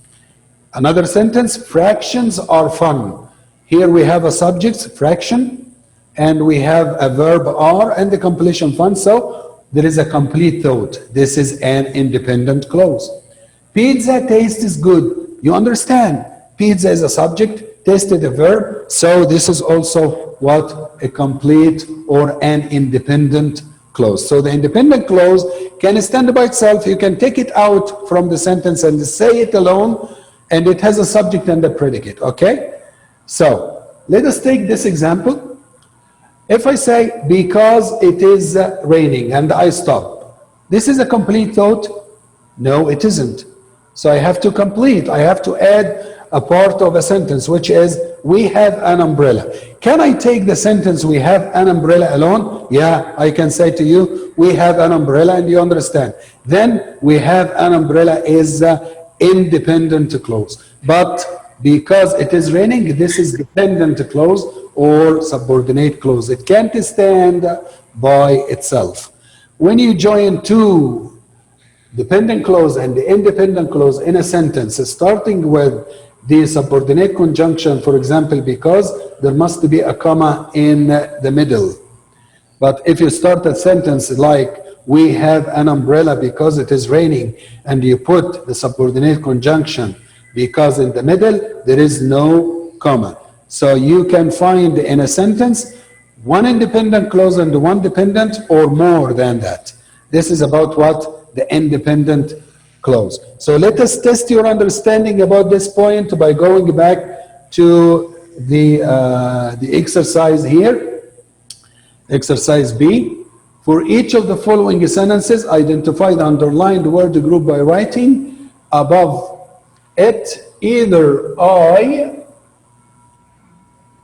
S1: Another sentence, fractions are fun. Here we have a subject, fraction, and we have a verb are and the completion fun, so there is a complete thought. This is an independent clause. Pizza tastes good. You understand? Pizza is a subject, taste is a verb, so this is also what? A complete or an independent clause. So the independent clause can stand by itself. You can take it out from the sentence and say it alone, and it has a subject and a predicate, okay? So let us take this example. If I say, because it is raining, and I stop, this is a complete thought? No, it isn't. So I have to complete, I have to add a part of a sentence, which is, we have an umbrella. Can I take the sentence, we have an umbrella alone? Yeah, I can say to you, we have an umbrella, and you understand. Then we have an umbrella is independent clause. But because it is raining, this is dependent clause or subordinate clause. It can't stand by itself. When you join two dependent clause and the independent clause in a sentence, starting with the subordinate conjunction, for example, because there must be a comma in the middle. But if you start a sentence like, we have an umbrella because it is raining, and you put the subordinate conjunction because in the middle there is no comma. So you can find in a sentence one independent clause and one dependent or more than that. This is about what? The independent clause. So let us test your understanding about this point by going back to the exercise here. Exercise B. For each of the following sentences, identify the underlined word group by writing above it either I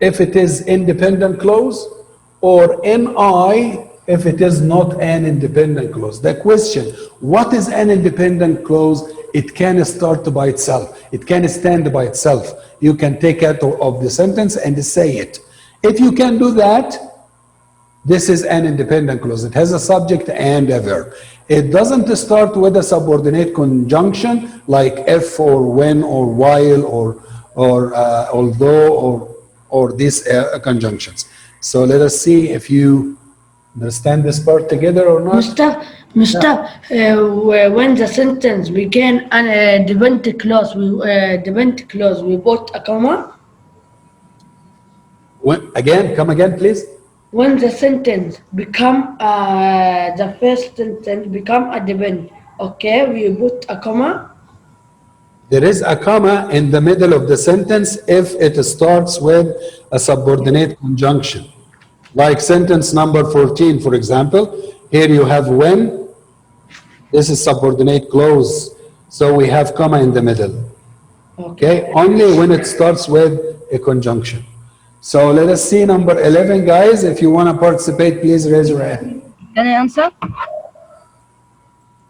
S1: if it is independent clause or NI if it is not an independent clause. The question, what is an independent clause? It can start by itself. It can stand by itself. You can take out of the sentence and say it. If you can do that, this is an independent clause. It has a subject and a verb. It doesn't start with a subordinate conjunction like if or when or while or although or these conjunctions. So let us see if you understand this part together or not.
S3: When the sentence began an dependent clause, we put a comma.
S1: Come again, please.
S3: When the sentence become the first sentence become a dependent, okay, we put a comma.
S1: There is a comma in the middle of the sentence if it starts with a subordinate conjunction. Like sentence number 14, for example. Here you have when. This is subordinate clause. So we have comma in the middle. Okay? Only when it starts with a conjunction. So let us see number 11, guys. If you want to participate, please raise your hand.
S6: Can I answer?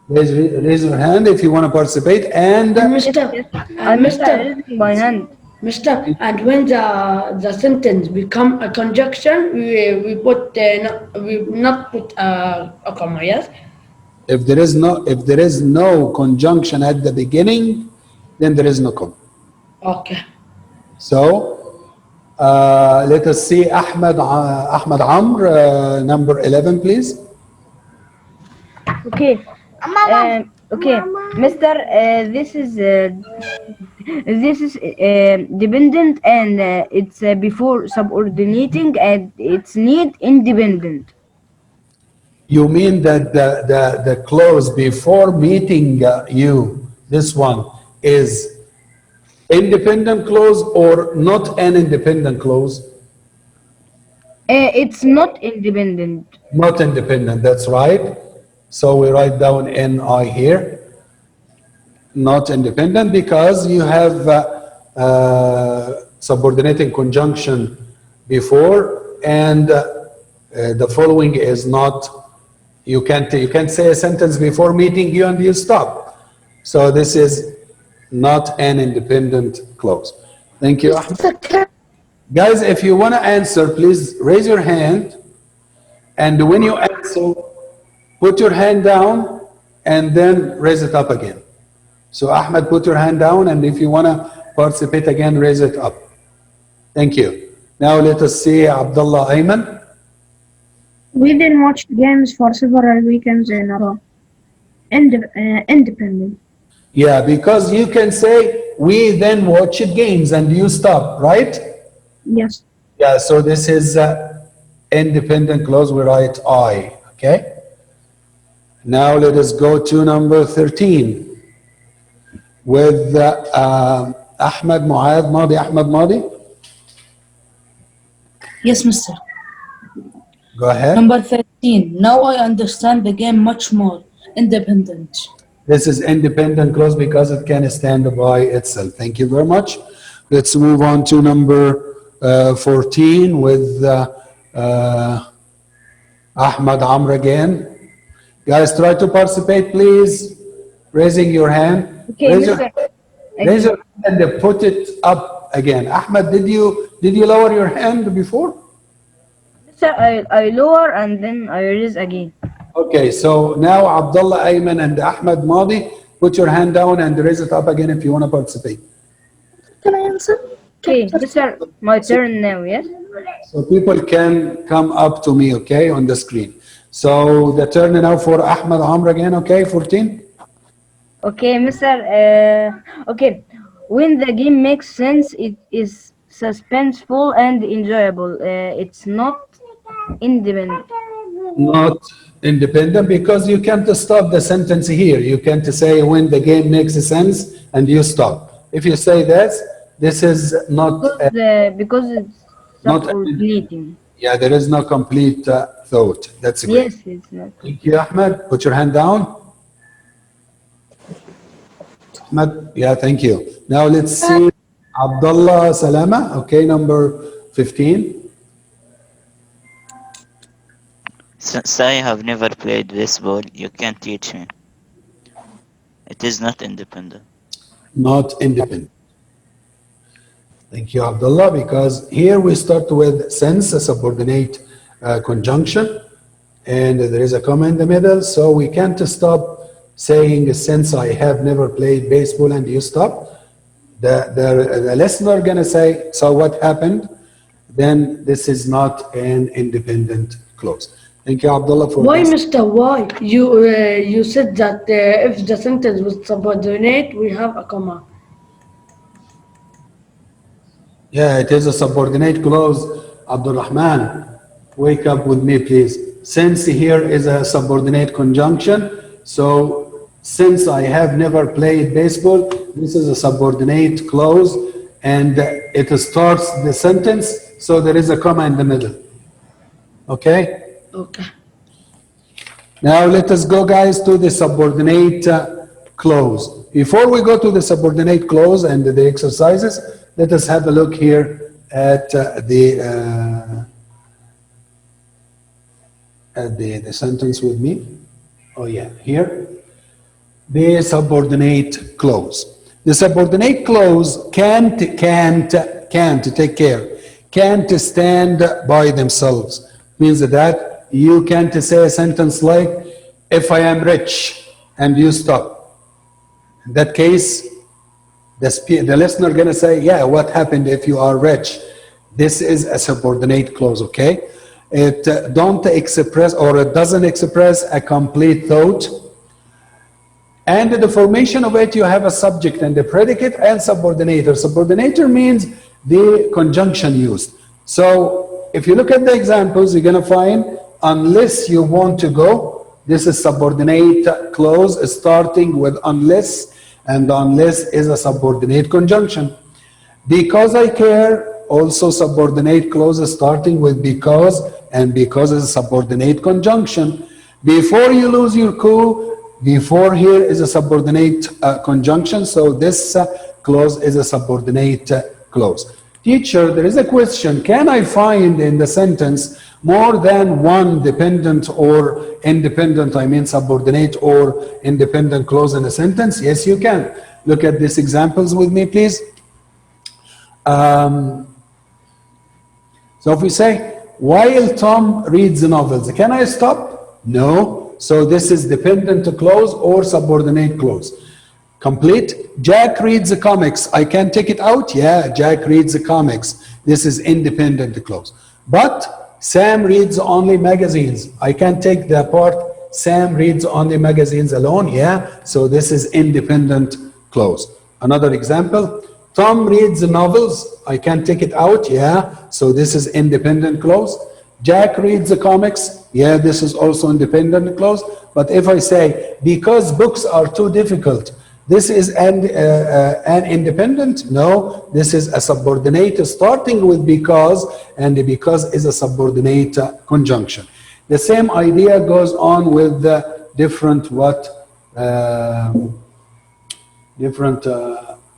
S1: Raise your hand if you want to participate. And
S6: I missed raising my hand.
S3: And when the sentence become a conjunction, we not put a comma. Yes.
S1: if there is no conjunction at the beginning, then there is no comma.
S3: Okay.
S1: So let us see Ahmed Amr, number 11, please.
S6: Okay. Okay, Mister. This is dependent and it's before subordinating and it's need independent.
S1: You mean that the clause before meeting you, this one, is independent clause or not an independent clause?
S6: It's not independent.
S1: Not independent, that's right. So we write down NI here. Not independent because you have subordinating conjunction before and the following is not. You can't say a sentence before meeting you and you stop. So this is not an independent clause. Thank you, Ahmed. Guys, if you want to answer, please raise your hand. And when you answer, put your hand down and then raise it up again. So Ahmed, put your hand down, and if you want to participate again, raise it up. Thank you. Now let us see Abdullah Ayman.
S5: We didn't watch games for several weekends in a row. Independent.
S1: Yeah, because you can say, we then watched games and you stop, right?
S5: Yes.
S1: Yeah, so this is independent clause, we write I, okay? Now let us go to number 13 with Ahmed Muad Madi. Ahmed Madi,
S7: Yes, Mister.
S1: go ahead.
S7: Number 13. Now I understand the game much more. Independent.
S1: This is independent clause because it can stand by itself. Thank you very much. Let's move on to number 14 with Ahmad Amr again. Guys, try to participate, please. Raising your hand.
S6: Okay,
S1: raise
S6: Mister.
S1: raise your hand and put it up again. Ahmad, did you lower your hand before?
S6: Mister, I lower and then I raise again.
S1: Okay, so now Abdullah Ayman and Ahmad Madi, put your hand down and raise it up again if you want to participate.
S5: Can I answer?
S6: Okay, Mister, my turn now. Yes.
S1: So people can come up to me, okay, on the screen. So the turn now for Ahmad Amr again, okay, 14.
S6: Okay, Mister. Okay, When the game makes sense, it is suspenseful and enjoyable. It's not independent.
S1: Not independent because you can't stop the sentence here. You can't say when the game makes sense and you stop. If you say this is
S6: Because it's
S1: not,
S6: subordinating.
S1: yeah, there is no complete thought. That's great.
S6: Yes, it's not.
S1: Thank you, Ahmed. Put your hand down. Ahmed, yeah, thank you. Now let's see Abdullah Salama, okay, number 15.
S11: Since I have never played baseball, you can't teach me. It is not independent.
S1: Not independent. Thank you, Abdullah, because here we start with since, a subordinate conjunction, and there is a comma in the middle, so we can't stop saying since I have never played baseball and you stop. The listener gonna say, so what happened? Then this is not an independent clause. Thank you, Abdullah, for
S3: Why,
S1: this.
S3: Mr. Why? You said that if the sentence was subordinate, we have a comma.
S1: Yeah, it is a subordinate clause. Abdul Rahman, wake up with me, please. Since here is a subordinate conjunction, so since I have never played baseball, this is a subordinate clause, and it starts the sentence, so there is a comma in the middle. Okay?
S3: Okay.
S1: Now let us go, guys, to the subordinate clause. Before we go to the subordinate clause and the exercises, let us have a look here at the sentence with me. Oh yeah, here. The subordinate clause. The subordinate clause can't, take care, can't stand by themselves. Means that you can't say a sentence like, if I am rich, and you stop. In that case, the listener gonna say, yeah, what happened if you are rich? This is a subordinate clause, okay? It don't express, or it doesn't express a complete thought. And in the formation of it, you have a subject and a predicate and subordinator. Subordinator means the conjunction used. So if you look at the examples, you're going to find, unless you want to go, this is subordinate clause starting with unless, and unless is a subordinate conjunction. Because I care, also subordinate clause starting with because, and because is a subordinate conjunction. Before you lose your cool, before here is a subordinate conjunction, so this clause is a subordinate clause. Teacher, there is a question, can I find in the sentence more than one dependent or independent, I mean subordinate or independent clause in a sentence? Yes, you can. Look at these examples with me, please. So if we say, while Tom reads novels, can I stop? No. So this is dependent clause or subordinate clause. Complete. Jack reads the comics. I can take it out? Yeah, Jack reads the comics. This is independent clause. But Sam reads only magazines. I can take the part Sam reads only magazines alone. Yeah, so this is independent clause. Another example. Tom reads the novels. I can take it out. Yeah, so this is independent clause. Jack reads the comics. Yeah, this is also independent clause. But if I say, because books are too difficult, this is an independent? No, this is a subordinate starting with because, and the because is a subordinate conjunction. The same idea goes on with the different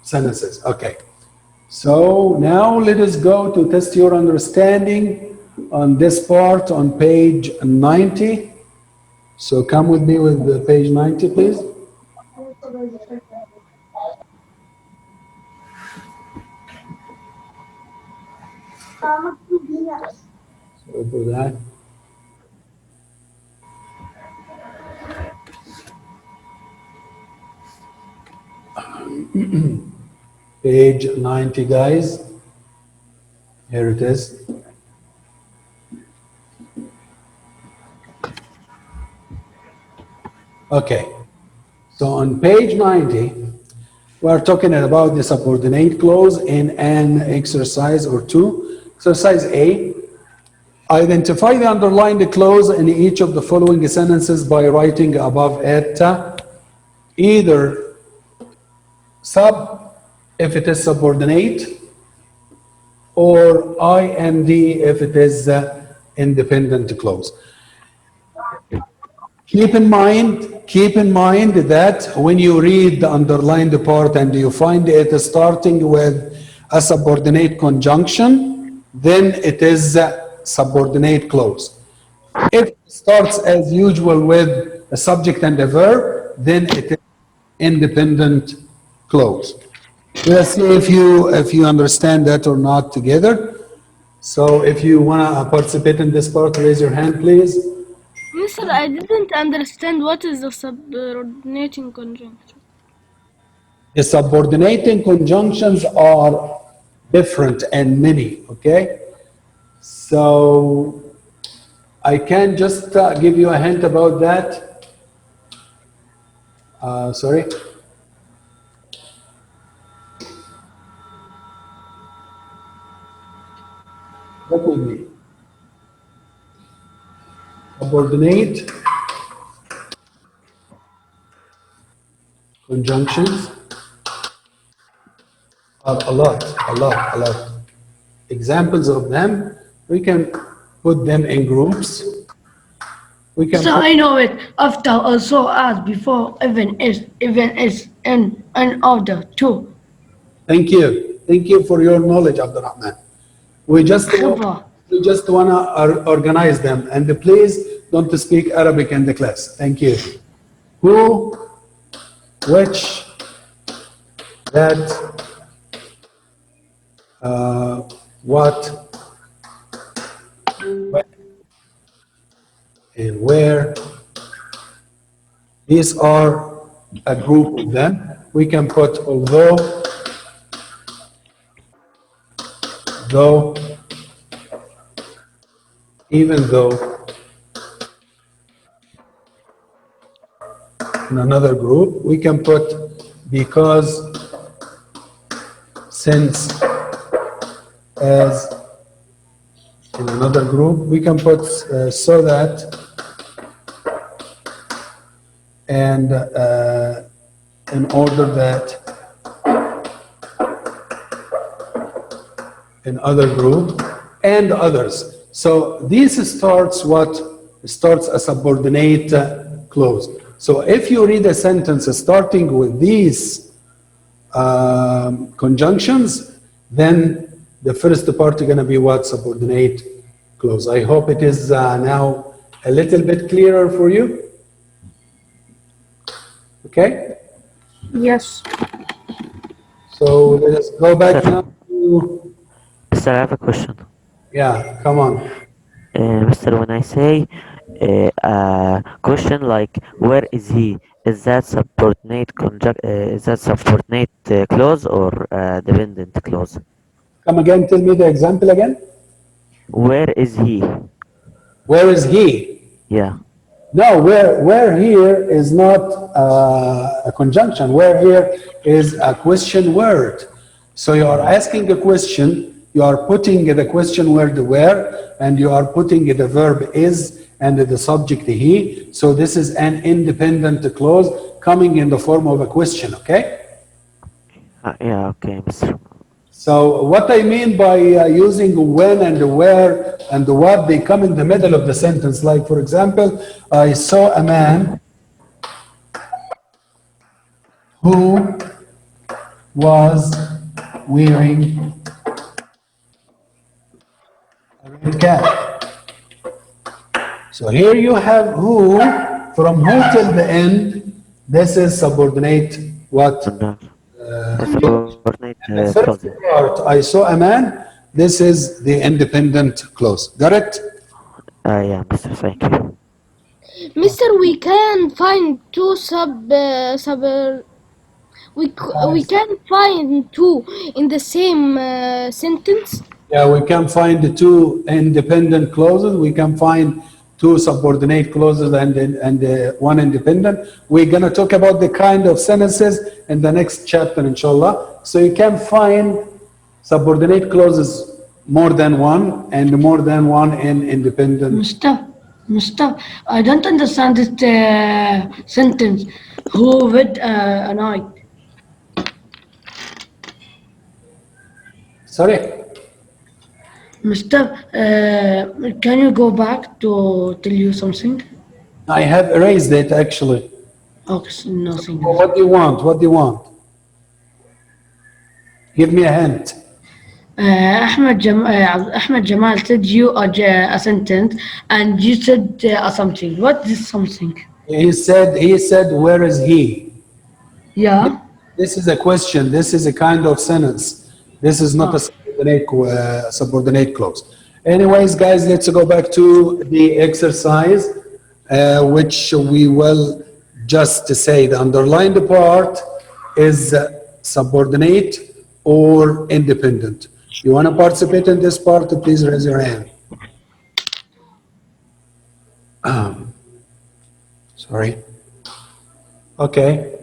S1: sentences. Okay. So now let us go to test your understanding on this part on page 90. So come with me with the page 90, please. Sorry for that. Page 90, guys. Here it is. Okay. So on page 90, We're talking about the subordinate clause in an exercise or two. Exercise A, identify the underlined clause in each of the following sentences by writing above it either sub if it is subordinate or IND if it is independent clause. Keep in mind that when you read the underlined part and you find it starting with a subordinate conjunction, then it is a subordinate clause. If it starts as usual with a subject and a verb, then it is independent clause. Let's see if you understand that or not together. So if you want to participate in this part, raise your hand, please.
S5: Mister, I didn't understand what is the subordinating conjunction.
S1: The subordinating conjunctions are different and many, okay? So I can just give you a hint about that. Sorry. What would be? Subordinate conjunctions are a lot. Examples of them, we can put them in groups. We can
S3: So
S1: put,
S3: I know it. After, also, as, before, even is, and order, too.
S1: thank you. Thank you for your knowledge, Abdurrahman. We just
S3: Khibra.
S1: want to organize them. And please don't speak Arabic in the class. Thank you. Who, which, that, what, when, and where. These are a group of them. We can put although, though, even though. In another group, we can put because, since, as. In another group, we can put so that, and in order that. In other group, and others. So this starts a subordinate clause. So if you read a sentence starting with these conjunctions, then the first part is going to be what? Subordinate clause. I hope it is now a little bit clearer for you. Okay?
S5: Yes.
S1: So let us go back now to,
S13: Mister, I have a question.
S1: yeah, come on.
S13: Mister, when I say a question like "Where is he?" is that subordinate clause or dependent clause?
S1: Come again, tell me the example again.
S13: Where is he?
S1: Where is he?
S13: Yeah.
S1: No, where here is not a conjunction. Where here is a question word. So you are asking a question, you are putting the question word where, and you are putting the verb is and the subject he. So this is an independent clause coming in the form of a question, okay?
S13: Yeah, okay, Mister.
S1: So what I mean by using when and where and what, they come in the middle of the sentence. Like, for example, I saw a man who was wearing a red cap. So here you have who, from who till the end, this is subordinate what?
S13: Subordinate
S1: And the
S13: clause.
S1: first part, I saw a man, this is the independent clause. Got it?
S13: Yeah, Mister. Thank you.
S5: Mister, we can find two we can find two in the same sentence.
S1: Yeah, we can find the two independent clauses. We can find two subordinate clauses and one independent. We're going to talk about the kind of sentences in the next chapter, inshallah. So you can find subordinate clauses more than one and more than one in independent.
S3: Mustafa, I don't understand this sentence. Who would a night?
S1: Sorry?
S3: Mustafa, can you go back to tell you something?
S1: I have erased it actually.
S3: Okay, nothing.
S1: What do you want? What do you want? Give me a hint.
S3: Ahmed Jamal said you a sentence and you said something. What is something?
S1: He said, where is he?
S3: Yeah.
S1: This is a question. This is a kind of sentence. This is not a subordinate clause. Anyways, guys, let's go back to the exercise, which we will just say the underlined part is subordinate or independent. You want to participate in this part? Please raise your hand. Sorry. Okay.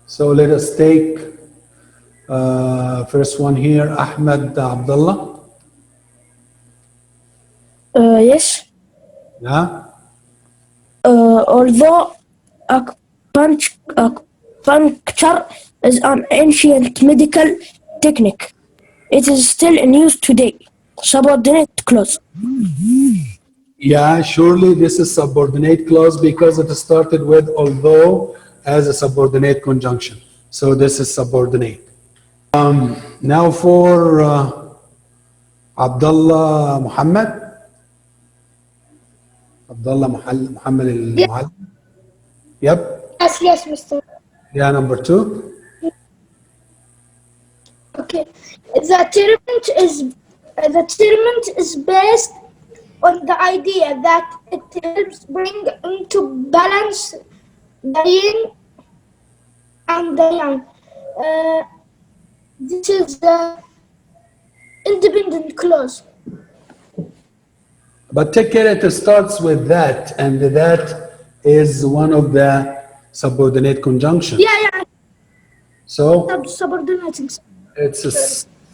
S1: So let us take first one here, Ahmed Abdullah.
S5: Yes.
S1: Yeah.
S5: Although acupuncture is an ancient medical technique, it is still in use today. Subordinate clause.
S1: Yeah, surely this is subordinate clause because it started with although as a subordinate conjunction. So this is subordinate. Now for Abdullah Muhammad. Abdullah Muhammad al-Muallim. Yep.
S8: Yes, Mr.
S1: Yeah, number two.
S8: Okay. The term is based on the idea that it helps bring into balance the yin and the yang. This is the independent clause.
S1: But take care, it starts with that, and that is one of the subordinate conjunctions.
S8: Yeah.
S1: So
S8: Subordinating.
S1: it's a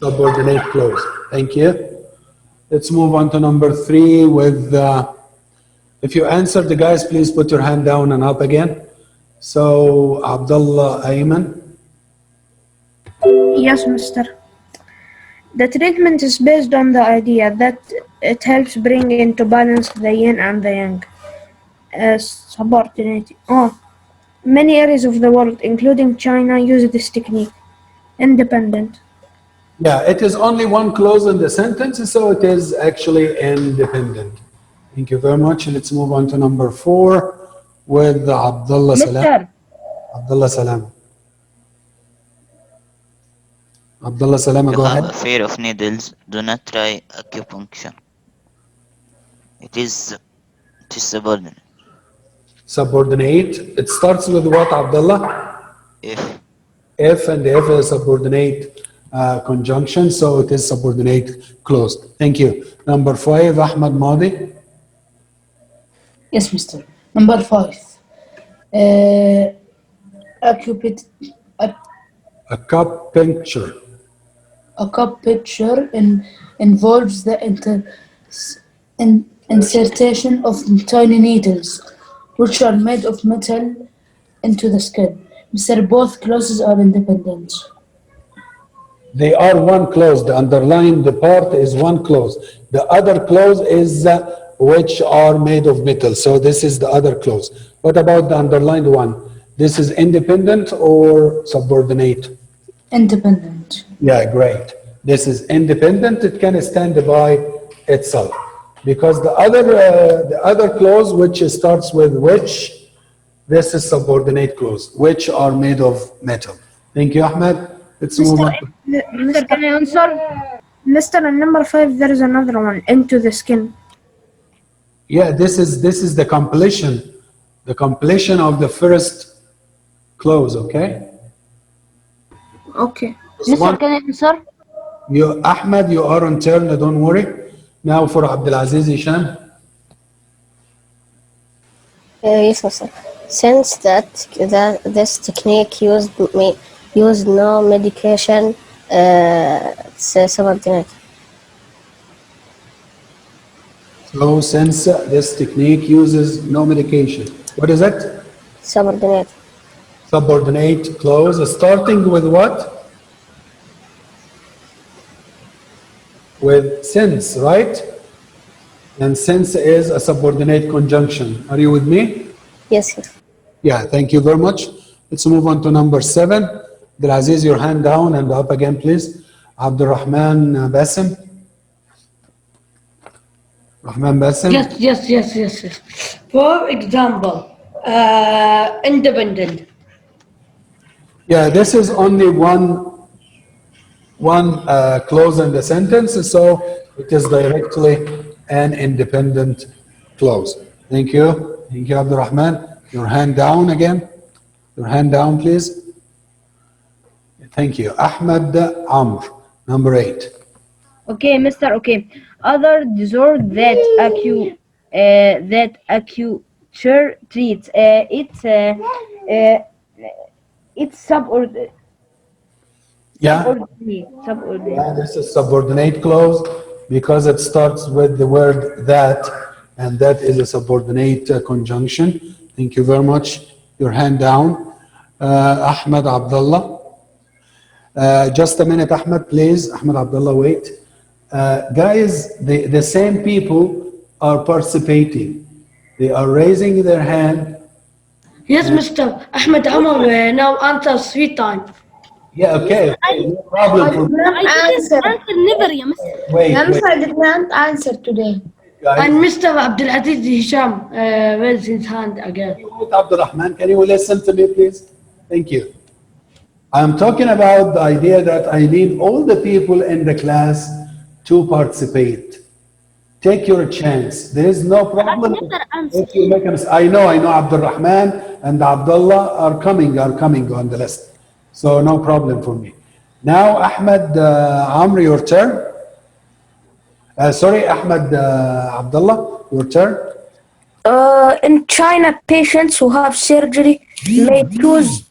S1: subordinate clause. Thank you. Let's move on to number three with, if you answered the guys, please put your hand down and up again. So Abdullah Ayman.
S5: Yes, mister. The treatment is based on the idea that it helps bring into balance the yin and the yang. Subordinate. Many areas of the world, including China, use this technique. Independent.
S1: Yeah, it is only one clause in the sentence, so it is actually independent. Thank you very much. Let's move on to number four with Abdullah Salam. Abdullah Salam. Abdullah Salam,
S11: If
S1: go
S11: you have
S1: ahead.
S11: a fear of needles, do not try acupuncture. It is subordinate.
S1: Subordinate. It starts with what, Abdullah?
S11: If
S1: If, and if is subordinate conjunction, so it is subordinate clause. Thank you. Number five, Ahmad Madi.
S7: Yes, mister. Number 5. Acupuncture.
S1: Acupuncture.
S7: Acupuncture involves the insertion of tiny needles, which are made of metal, into the skin. Mister, both clauses are independent.
S1: They are one clause. The underlined part is one clause. The other clause is which are made of metal. So this is the other clause. What about the underlined one? This is independent or subordinate?
S7: Independent.
S1: Yeah, great. This is independent. It can stand by itself. Because the other clause, which starts with which, this is subordinate clause, which are made of metal. Thank you, Ahmed. Let's move on.
S5: Mister, can I answer? Mister, in number 5, there is another one. Into the skin.
S1: Yeah, this is the completion of the first clause. Okay.
S5: Okay.
S6: Mister, can I answer?
S1: Ahmed, you are on turn. Don't worry. Now for Abdulaziz Hisham.
S10: Yes, Master. Since this technique used no medication, it's subordinate.
S1: So since this technique uses no medication, what is it?
S10: Subordinate.
S1: Subordinate clause, starting with what? With since, right? And since is a subordinate conjunction. Are you with me?
S10: Yes, yes.
S1: Yeah, thank you very much. Let's move on to number 7. Abdulaziz, your hand down and up again, please. Abdurrahman Basim. Rahman Basim.
S3: Yes. For example, independent.
S1: Yeah, this is only one clause in the sentence, so it is directly an independent clause. Thank you. Thank you, Abdurrahman. Your hand down again. Your hand down, please. Thank you. Ahmed Amr, number 8.
S6: Okay, Mister. Okay. Other disorder that acupuncture treats. It's
S1: Yeah,
S6: subordinate.
S1: yeah, this is subordinate clause because it starts with the word that, and that is a subordinate conjunction. Thank you very much. Your hand down. Ahmed Abdullah. Just a minute, Ahmed, please. Ahmed Abdullah, wait. Guys, the same people are participating. They are raising their hand.
S3: Yes, Mr. Ahmed Amar now answers 3 times.
S1: Yeah, okay. No problem for me.
S5: I didn't answer never, ya Mister.
S1: Wait,
S12: Yes, I did not answer today.
S3: And
S1: guys.
S3: Mr. Abdulaziz Hisham raised his hand again.
S1: Abdurrahman, can you listen to me, please? Thank you. I'm talking about the idea that I need all the people in the class to participate. Take your chance. There is no problem if you make a mistake. I know Abdurrahman and Abdullah are coming on the list. So no problem for me. Now, Ahmed Amr, your turn. Sorry, Ahmed Abdullah, your turn.
S5: In China, patients who have surgery may choose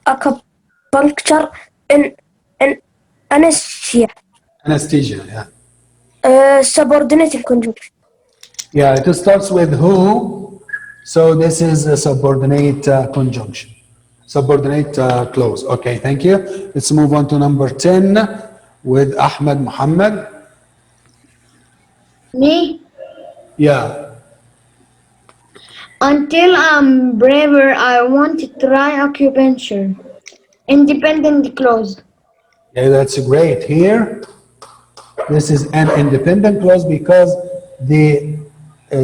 S5: acupuncture in anesthesia.
S1: Anesthesia, yeah.
S5: Subordinate conjunction.
S1: Yeah, it starts with who, so this is a subordinate conjunction, subordinate clause. Okay, thank you. Let's move on to number 10 with Ahmed Muhammad.
S12: Me?
S1: Yeah,
S12: Until I'm braver, I want to try acupuncture. Independent clause.
S1: yeah, that's great. Here, this is an independent clause because the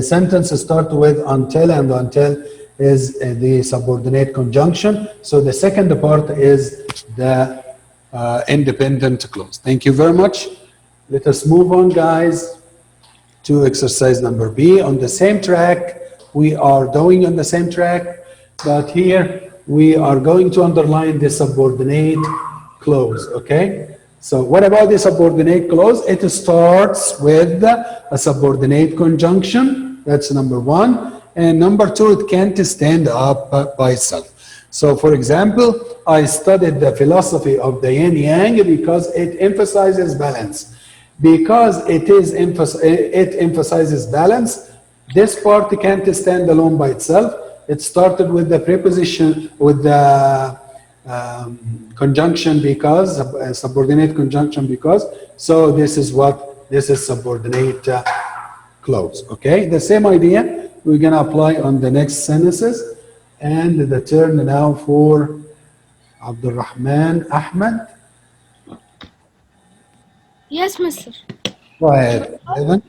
S1: sentence starts with until, and until is the subordinate conjunction. So the second part is the independent clause. Thank you very much. Let us move on, guys, to exercise number B. On the same track, we are doing on the same track, but here we are going to underline the subordinate clause, okay? So what about the subordinate clause? It starts with a subordinate conjunction, that's number 1. And number 2, it can't stand up by itself. So for example, I studied the philosophy of the yin-yang because it emphasizes balance. Because it emphasizes balance, this part can't stand alone by itself. It started with the preposition, with the conjunction because, subordinate conjunction because. So this is subordinate clause. Okay, the same idea we're gonna apply on the next sentences. And the turn now for Abdurrahman Ahmed.
S5: Yes, Mister.
S1: Go ahead, Evan.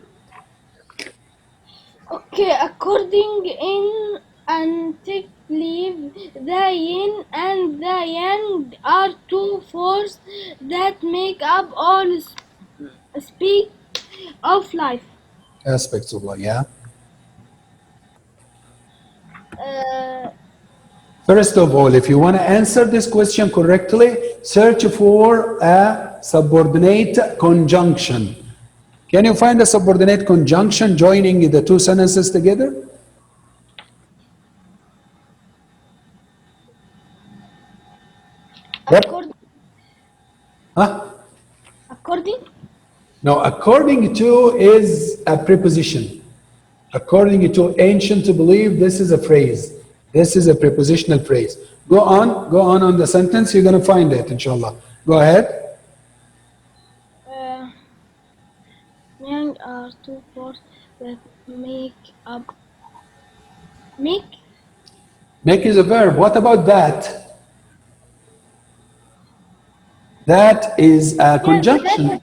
S5: Okay, according in antique belief, the yin and the yang are two forces that make up all speak of life.
S1: Aspects of life, yeah.
S5: Uh,
S1: First of all, if you want to answer this question correctly, search for a subordinate conjunction. Can you find a subordinate conjunction joining the two sentences together? What? Huh?
S12: According?
S1: No, according to is a preposition. According to ancient belief, this is a phrase. This is a prepositional phrase. Go on the sentence. You're going to find it, inshallah. Go ahead.
S5: Yang are two words that make up. Make?
S1: Make is a verb. What about that? That is a conjunction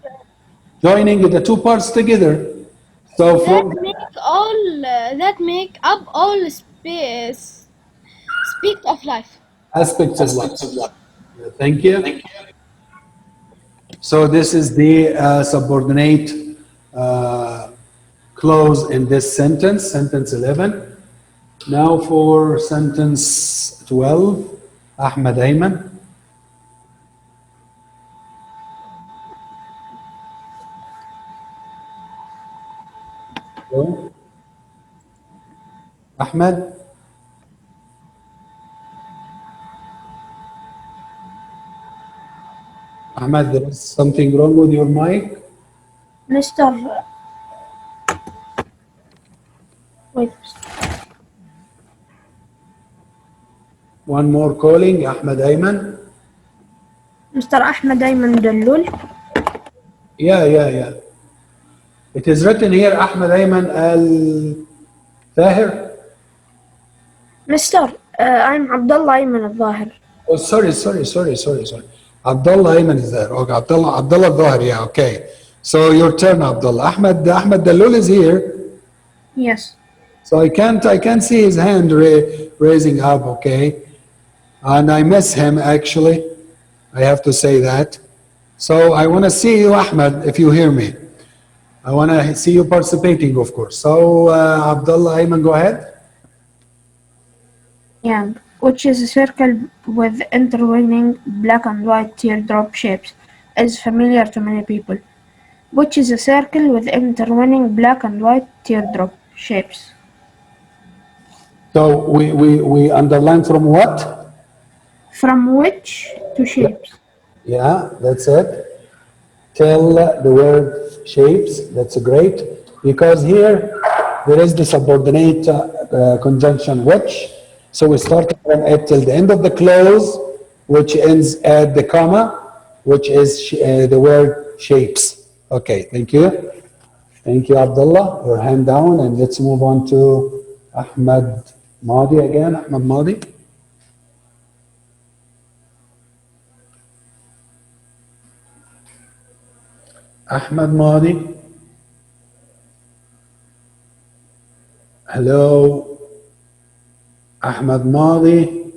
S1: joining the two parts together. So from
S5: That make up all space. Speak of life.
S1: aspects of life. Thank you. So this is the subordinate clause in this sentence, sentence 11. Now for sentence 12, Ahmed Ayman. Go. Ahmed. Ahmed, there is something wrong with your mic?
S5: Mr. Wait.
S1: One more calling, Ahmed Ayman.
S5: Mr. Ahmed Ayman Dallul.
S1: Yeah. It is written here, Ahmed Ayman Al-Tahir.
S5: Mr. I'm Abdullah Ayman al-Zahir.
S1: Oh, sorry. Abdullah Ayman is there. Okay, Abdullah Al-Zahir, yeah, okay. So your turn, Abdullah. Ahmed Dalul is here.
S5: Yes.
S1: So I can't see his hand raising up, okay? And I miss him, actually. I have to say that. So I want to see you, Ahmed, if you hear me. I want to see you participating, of course. So, Abdullah Ayman, go ahead.
S5: Yang, which is a circle with intertwining black and white teardrop shapes, is familiar to many people. Which is a circle with intertwining black and white teardrop shapes.
S1: So we underline from what?
S5: From which to shapes.
S1: Yeah, that's it. Tell the word shapes. That's great. Because here there is the subordinate conjunction which. So we start from it till the end of the clause, which ends at the comma, which is the word shapes. Okay, thank you. Thank you, Abdullah. Your hand down, and let's move on to Ahmed Mahdi again. Ahmed Mahdi. Ahmed Mahdi. Hello. Ahmed Mahdi.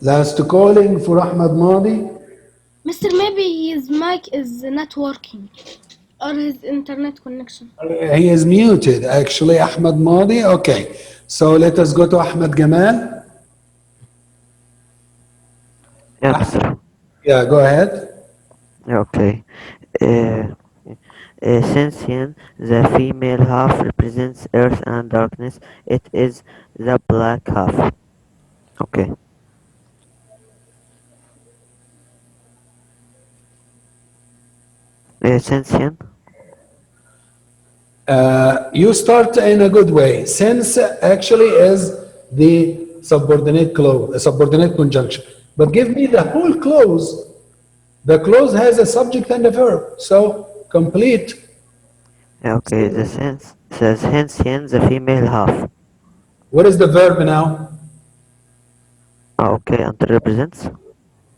S1: Last calling for Ahmed Mahdi.
S5: Mr. Maybe his mic is not working. Or his internet connection.
S1: He is muted, actually, Ahmed Mahdi. Okay. So let us go to Ahmed Gamal.
S13: Yeah, Mr.
S1: Yeah, go ahead.
S13: Okay. Since yin, the female half represents earth and darkness, it is the black half. Okay. Since yin.
S1: You start in a good way. Since actually is the subordinate clause, a subordinate conjunction. But give me the whole clause. The clause has a subject and a verb. So complete.
S13: Okay, the sense says hence yin, the female half.
S1: What is the verb now?
S13: Okay, and represents?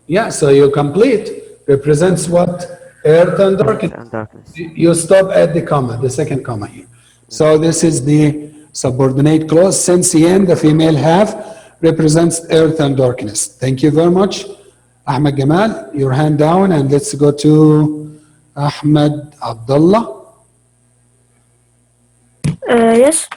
S1: Yeah, so you complete. Represents what? Earth and darkness. You stop at the comma, the second comma here. So this is the subordinate clause. Since yin, the female half, represents earth and darkness. Thank you very much. Ahmed Gamal, your hand down, and let's go to Ahmed Abdullah.
S4: Yes.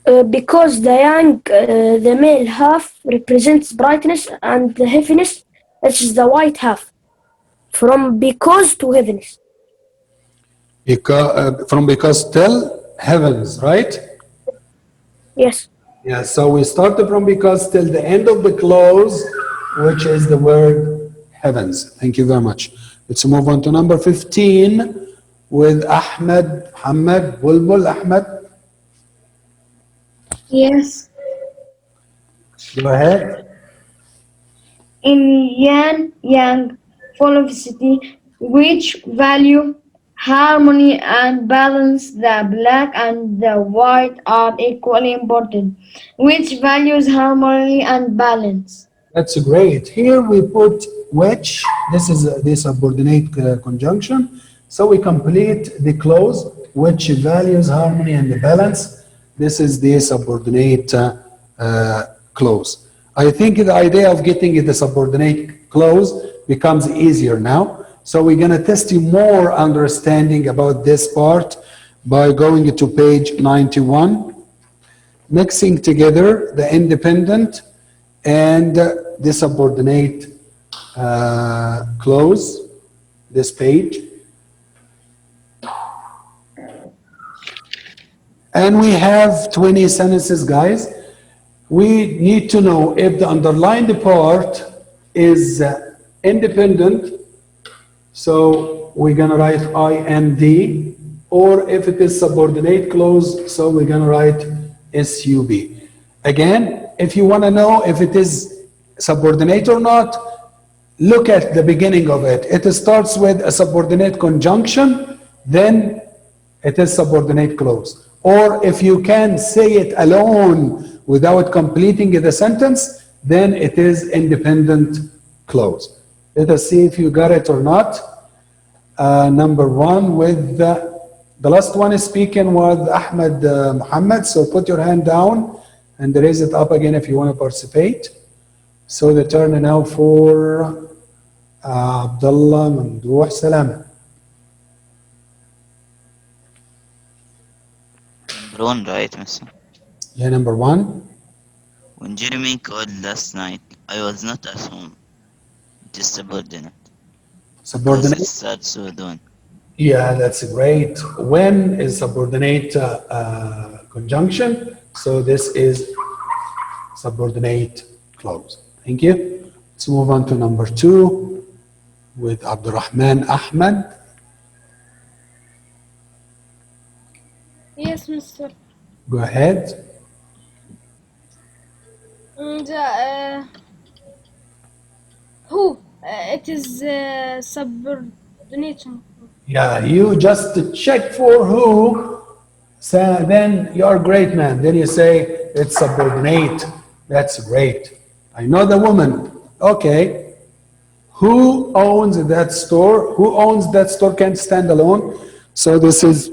S4: Because the male half represents brightness and the heaviness, which is the white half.
S14: From because to heavens.
S1: From because till heavens, right?
S14: Yes.
S1: Yeah, so we started from because till the end of the clause, which is the word heavens. Thank you very much. Let's move on to number 15 with Ahmed, Muhammad, Bulbul, Ahmed.
S12: Yes.
S1: Go ahead.
S12: In yin yang velocity, which value harmony and balance, the black and the white are equally important. Which values harmony and balance?
S1: That's great. Here we put which. This is the subordinate conjunction. So we complete the clause, which values harmony and the balance. This is the subordinate clause. I think the idea of getting the subordinate clause becomes easier now. So we're going to test you more understanding about this part by going to page 91. Mixing together the independent and the subordinate clause, this page. And we have 20 sentences, guys. We need to know if the underlined part is independent, so we're going to write IND, or if it is subordinate clause, so we're going to write SUB. Again, if you want to know if it is subordinate or not, look at the beginning of it. It starts with a subordinate conjunction, then it is subordinate clause. Or if you can say it alone without completing the sentence, then it is independent clause. Let us see if you got it or not. Number one with the last one is speaking with Ahmed Muhammad. So put your hand down and raise it up again if you want to participate. So the turn now for Abdullah Mamdouh Salam.
S11: Number one, right, Mr.
S1: Yeah, number one.
S11: When Jeremy called last night, I was not at home. It is subordinate. Because
S1: Subordinate.
S11: it starts with one.
S1: Yeah, that's great. When is subordinate conjunction? So this is subordinate clause. Thank you. Let's move on to number two with Abdurrahman Ahmed.
S5: Yes, Mr.
S1: Go ahead.
S5: And, who? It is subordination.
S1: Yeah, you just check for who, so then you're a great man. Then you say it's subordinate. That's great. I know the woman. Okay. Who owns that store? Who owns that store can't stand alone. So this is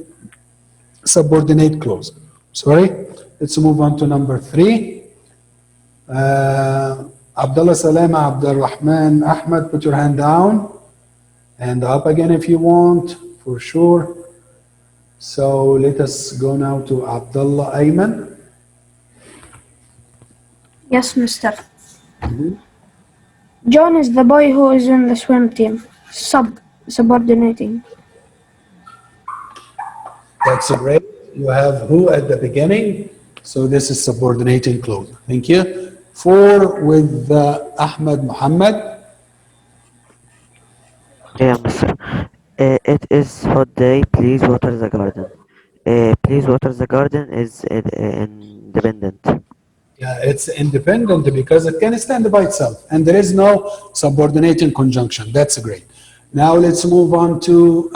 S1: subordinate clause. Sorry. Let's move on to number three. Abdullah Salama, Abdurrahman Ahmed, put your hand down. And up again if you want, for sure. So let us go now to Abdullah Ayman.
S5: Yes, Mr. John is the boy who is in the swim team. Subordinating.
S1: That's great. You have who at the beginning. So this is subordinating clause. Thank you. Four with Ahmed Muhammad.
S13: Yeah, Mr. It is hot day. Please water the garden. Please water the garden is independent.
S1: Yeah, it's independent because it can stand by itself and there is no subordinating conjunction. That's great. Now let's move on to,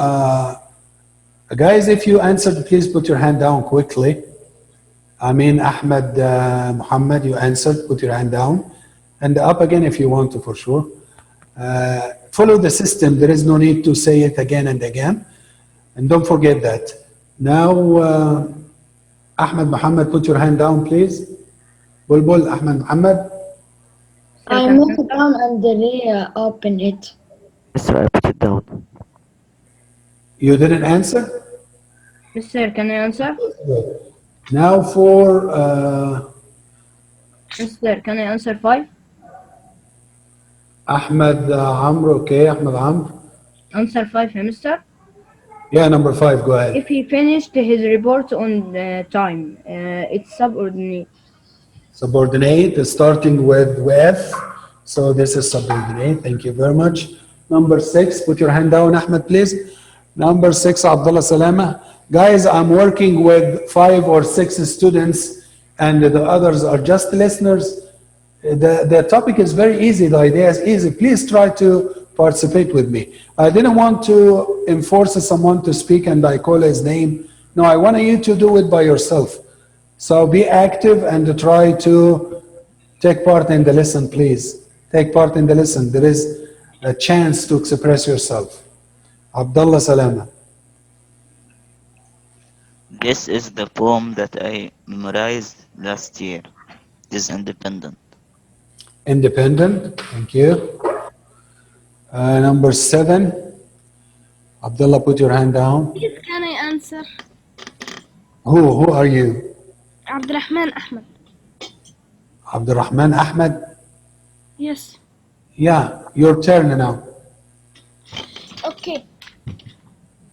S1: guys, if you answered, please put your hand down quickly. I mean, Ahmed Muhammad, you answered, put your hand down. And up again if you want to, for sure. Follow the system. There is no need to say it again and again. And don't forget that. Now, Ahmed Muhammad, put your hand down, please. Bulbul, Ahmed Muhammad.
S12: I moved it down and open it.
S13: Mr. I put it down.
S1: You didn't answer?
S6: Mister, can I answer?
S1: Now for
S6: Mister, can I answer 5?
S1: Ahmed Amr, okay, Ahmed Amr.
S6: Answer 5, Mr.
S1: Yeah, number 5, go ahead.
S6: If he finished his report on time, it's subordinate.
S1: Subordinate is starting with. So this is subordinate. Thank you very much. Number 6, put your hand down, Ahmed, please. Number 6, Abdullah Salama. Guys, I'm working with 5 or 6 students, and the others are just listeners. The topic is very easy. The idea is easy. Please try to participate with me. I didn't want to enforce someone to speak and I call his name. No, I want you to do it by yourself. So be active and try to take part in the lesson, please. Take part in the lesson. There is a chance to express yourself. Abdullah Salama.
S11: This is the poem that I memorized last year. It is independent.
S1: Independent. Thank you. Number 7. Abdullah, put your hand down.
S5: Please, can I answer?
S1: Who are you?
S5: Abdurrahman Ahmed.
S1: Abdurrahman Ahmed?
S5: Yes.
S1: Yeah, your turn now.
S5: Okay.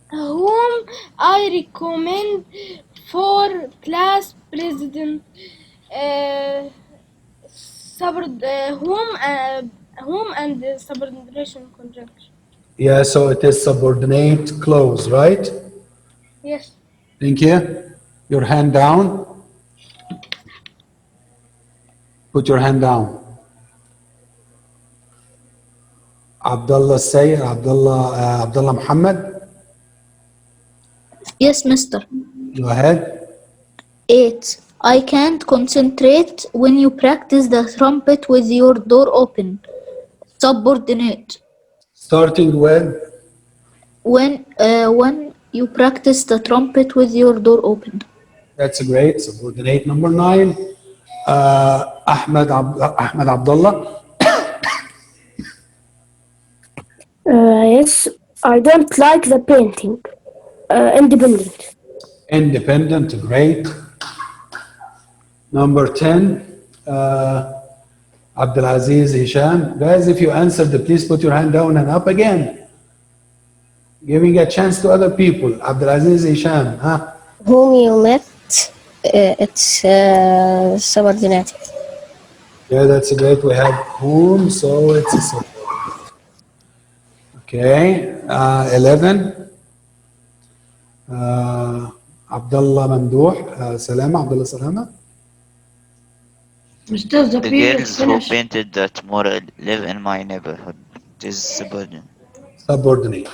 S5: Whom I recommend for class president? Whom and the subordination conjunction.
S1: Yeah, so it is subordinate clause, right?
S5: Yes.
S1: Thank you. Your hand down. Put your hand down. Abdullah Sayyid, Abdullah Muhammad.
S8: Yes, mister.
S1: Go ahead.
S8: 8. I can't concentrate when you practice the trumpet with your door open. Subordinate.
S1: Starting with.
S8: When you practice the trumpet with your door open.
S1: That's great. Subordinate. Number 9. Ahmed Abdullah.
S14: Yes, I don't like the painting. Independent.
S1: Independent. Great. Number 10. Abdulaziz Hisham. Guys, if you answered, please put your hand down and up again. Giving a chance to other people. Abdulaziz Hisham. Huh?
S10: Whom you met, it's subordinate.
S1: Yeah, that's great. We have whom, so it's a subordinate. Okay. 11. Abdullah Mamdouh. Salama. Abdullah Salama.
S3: Mr.
S11: The
S3: Zafir is
S11: girls who
S3: finished.
S11: painted that mural live in my neighborhood. It is subordinate.
S1: Subordinate.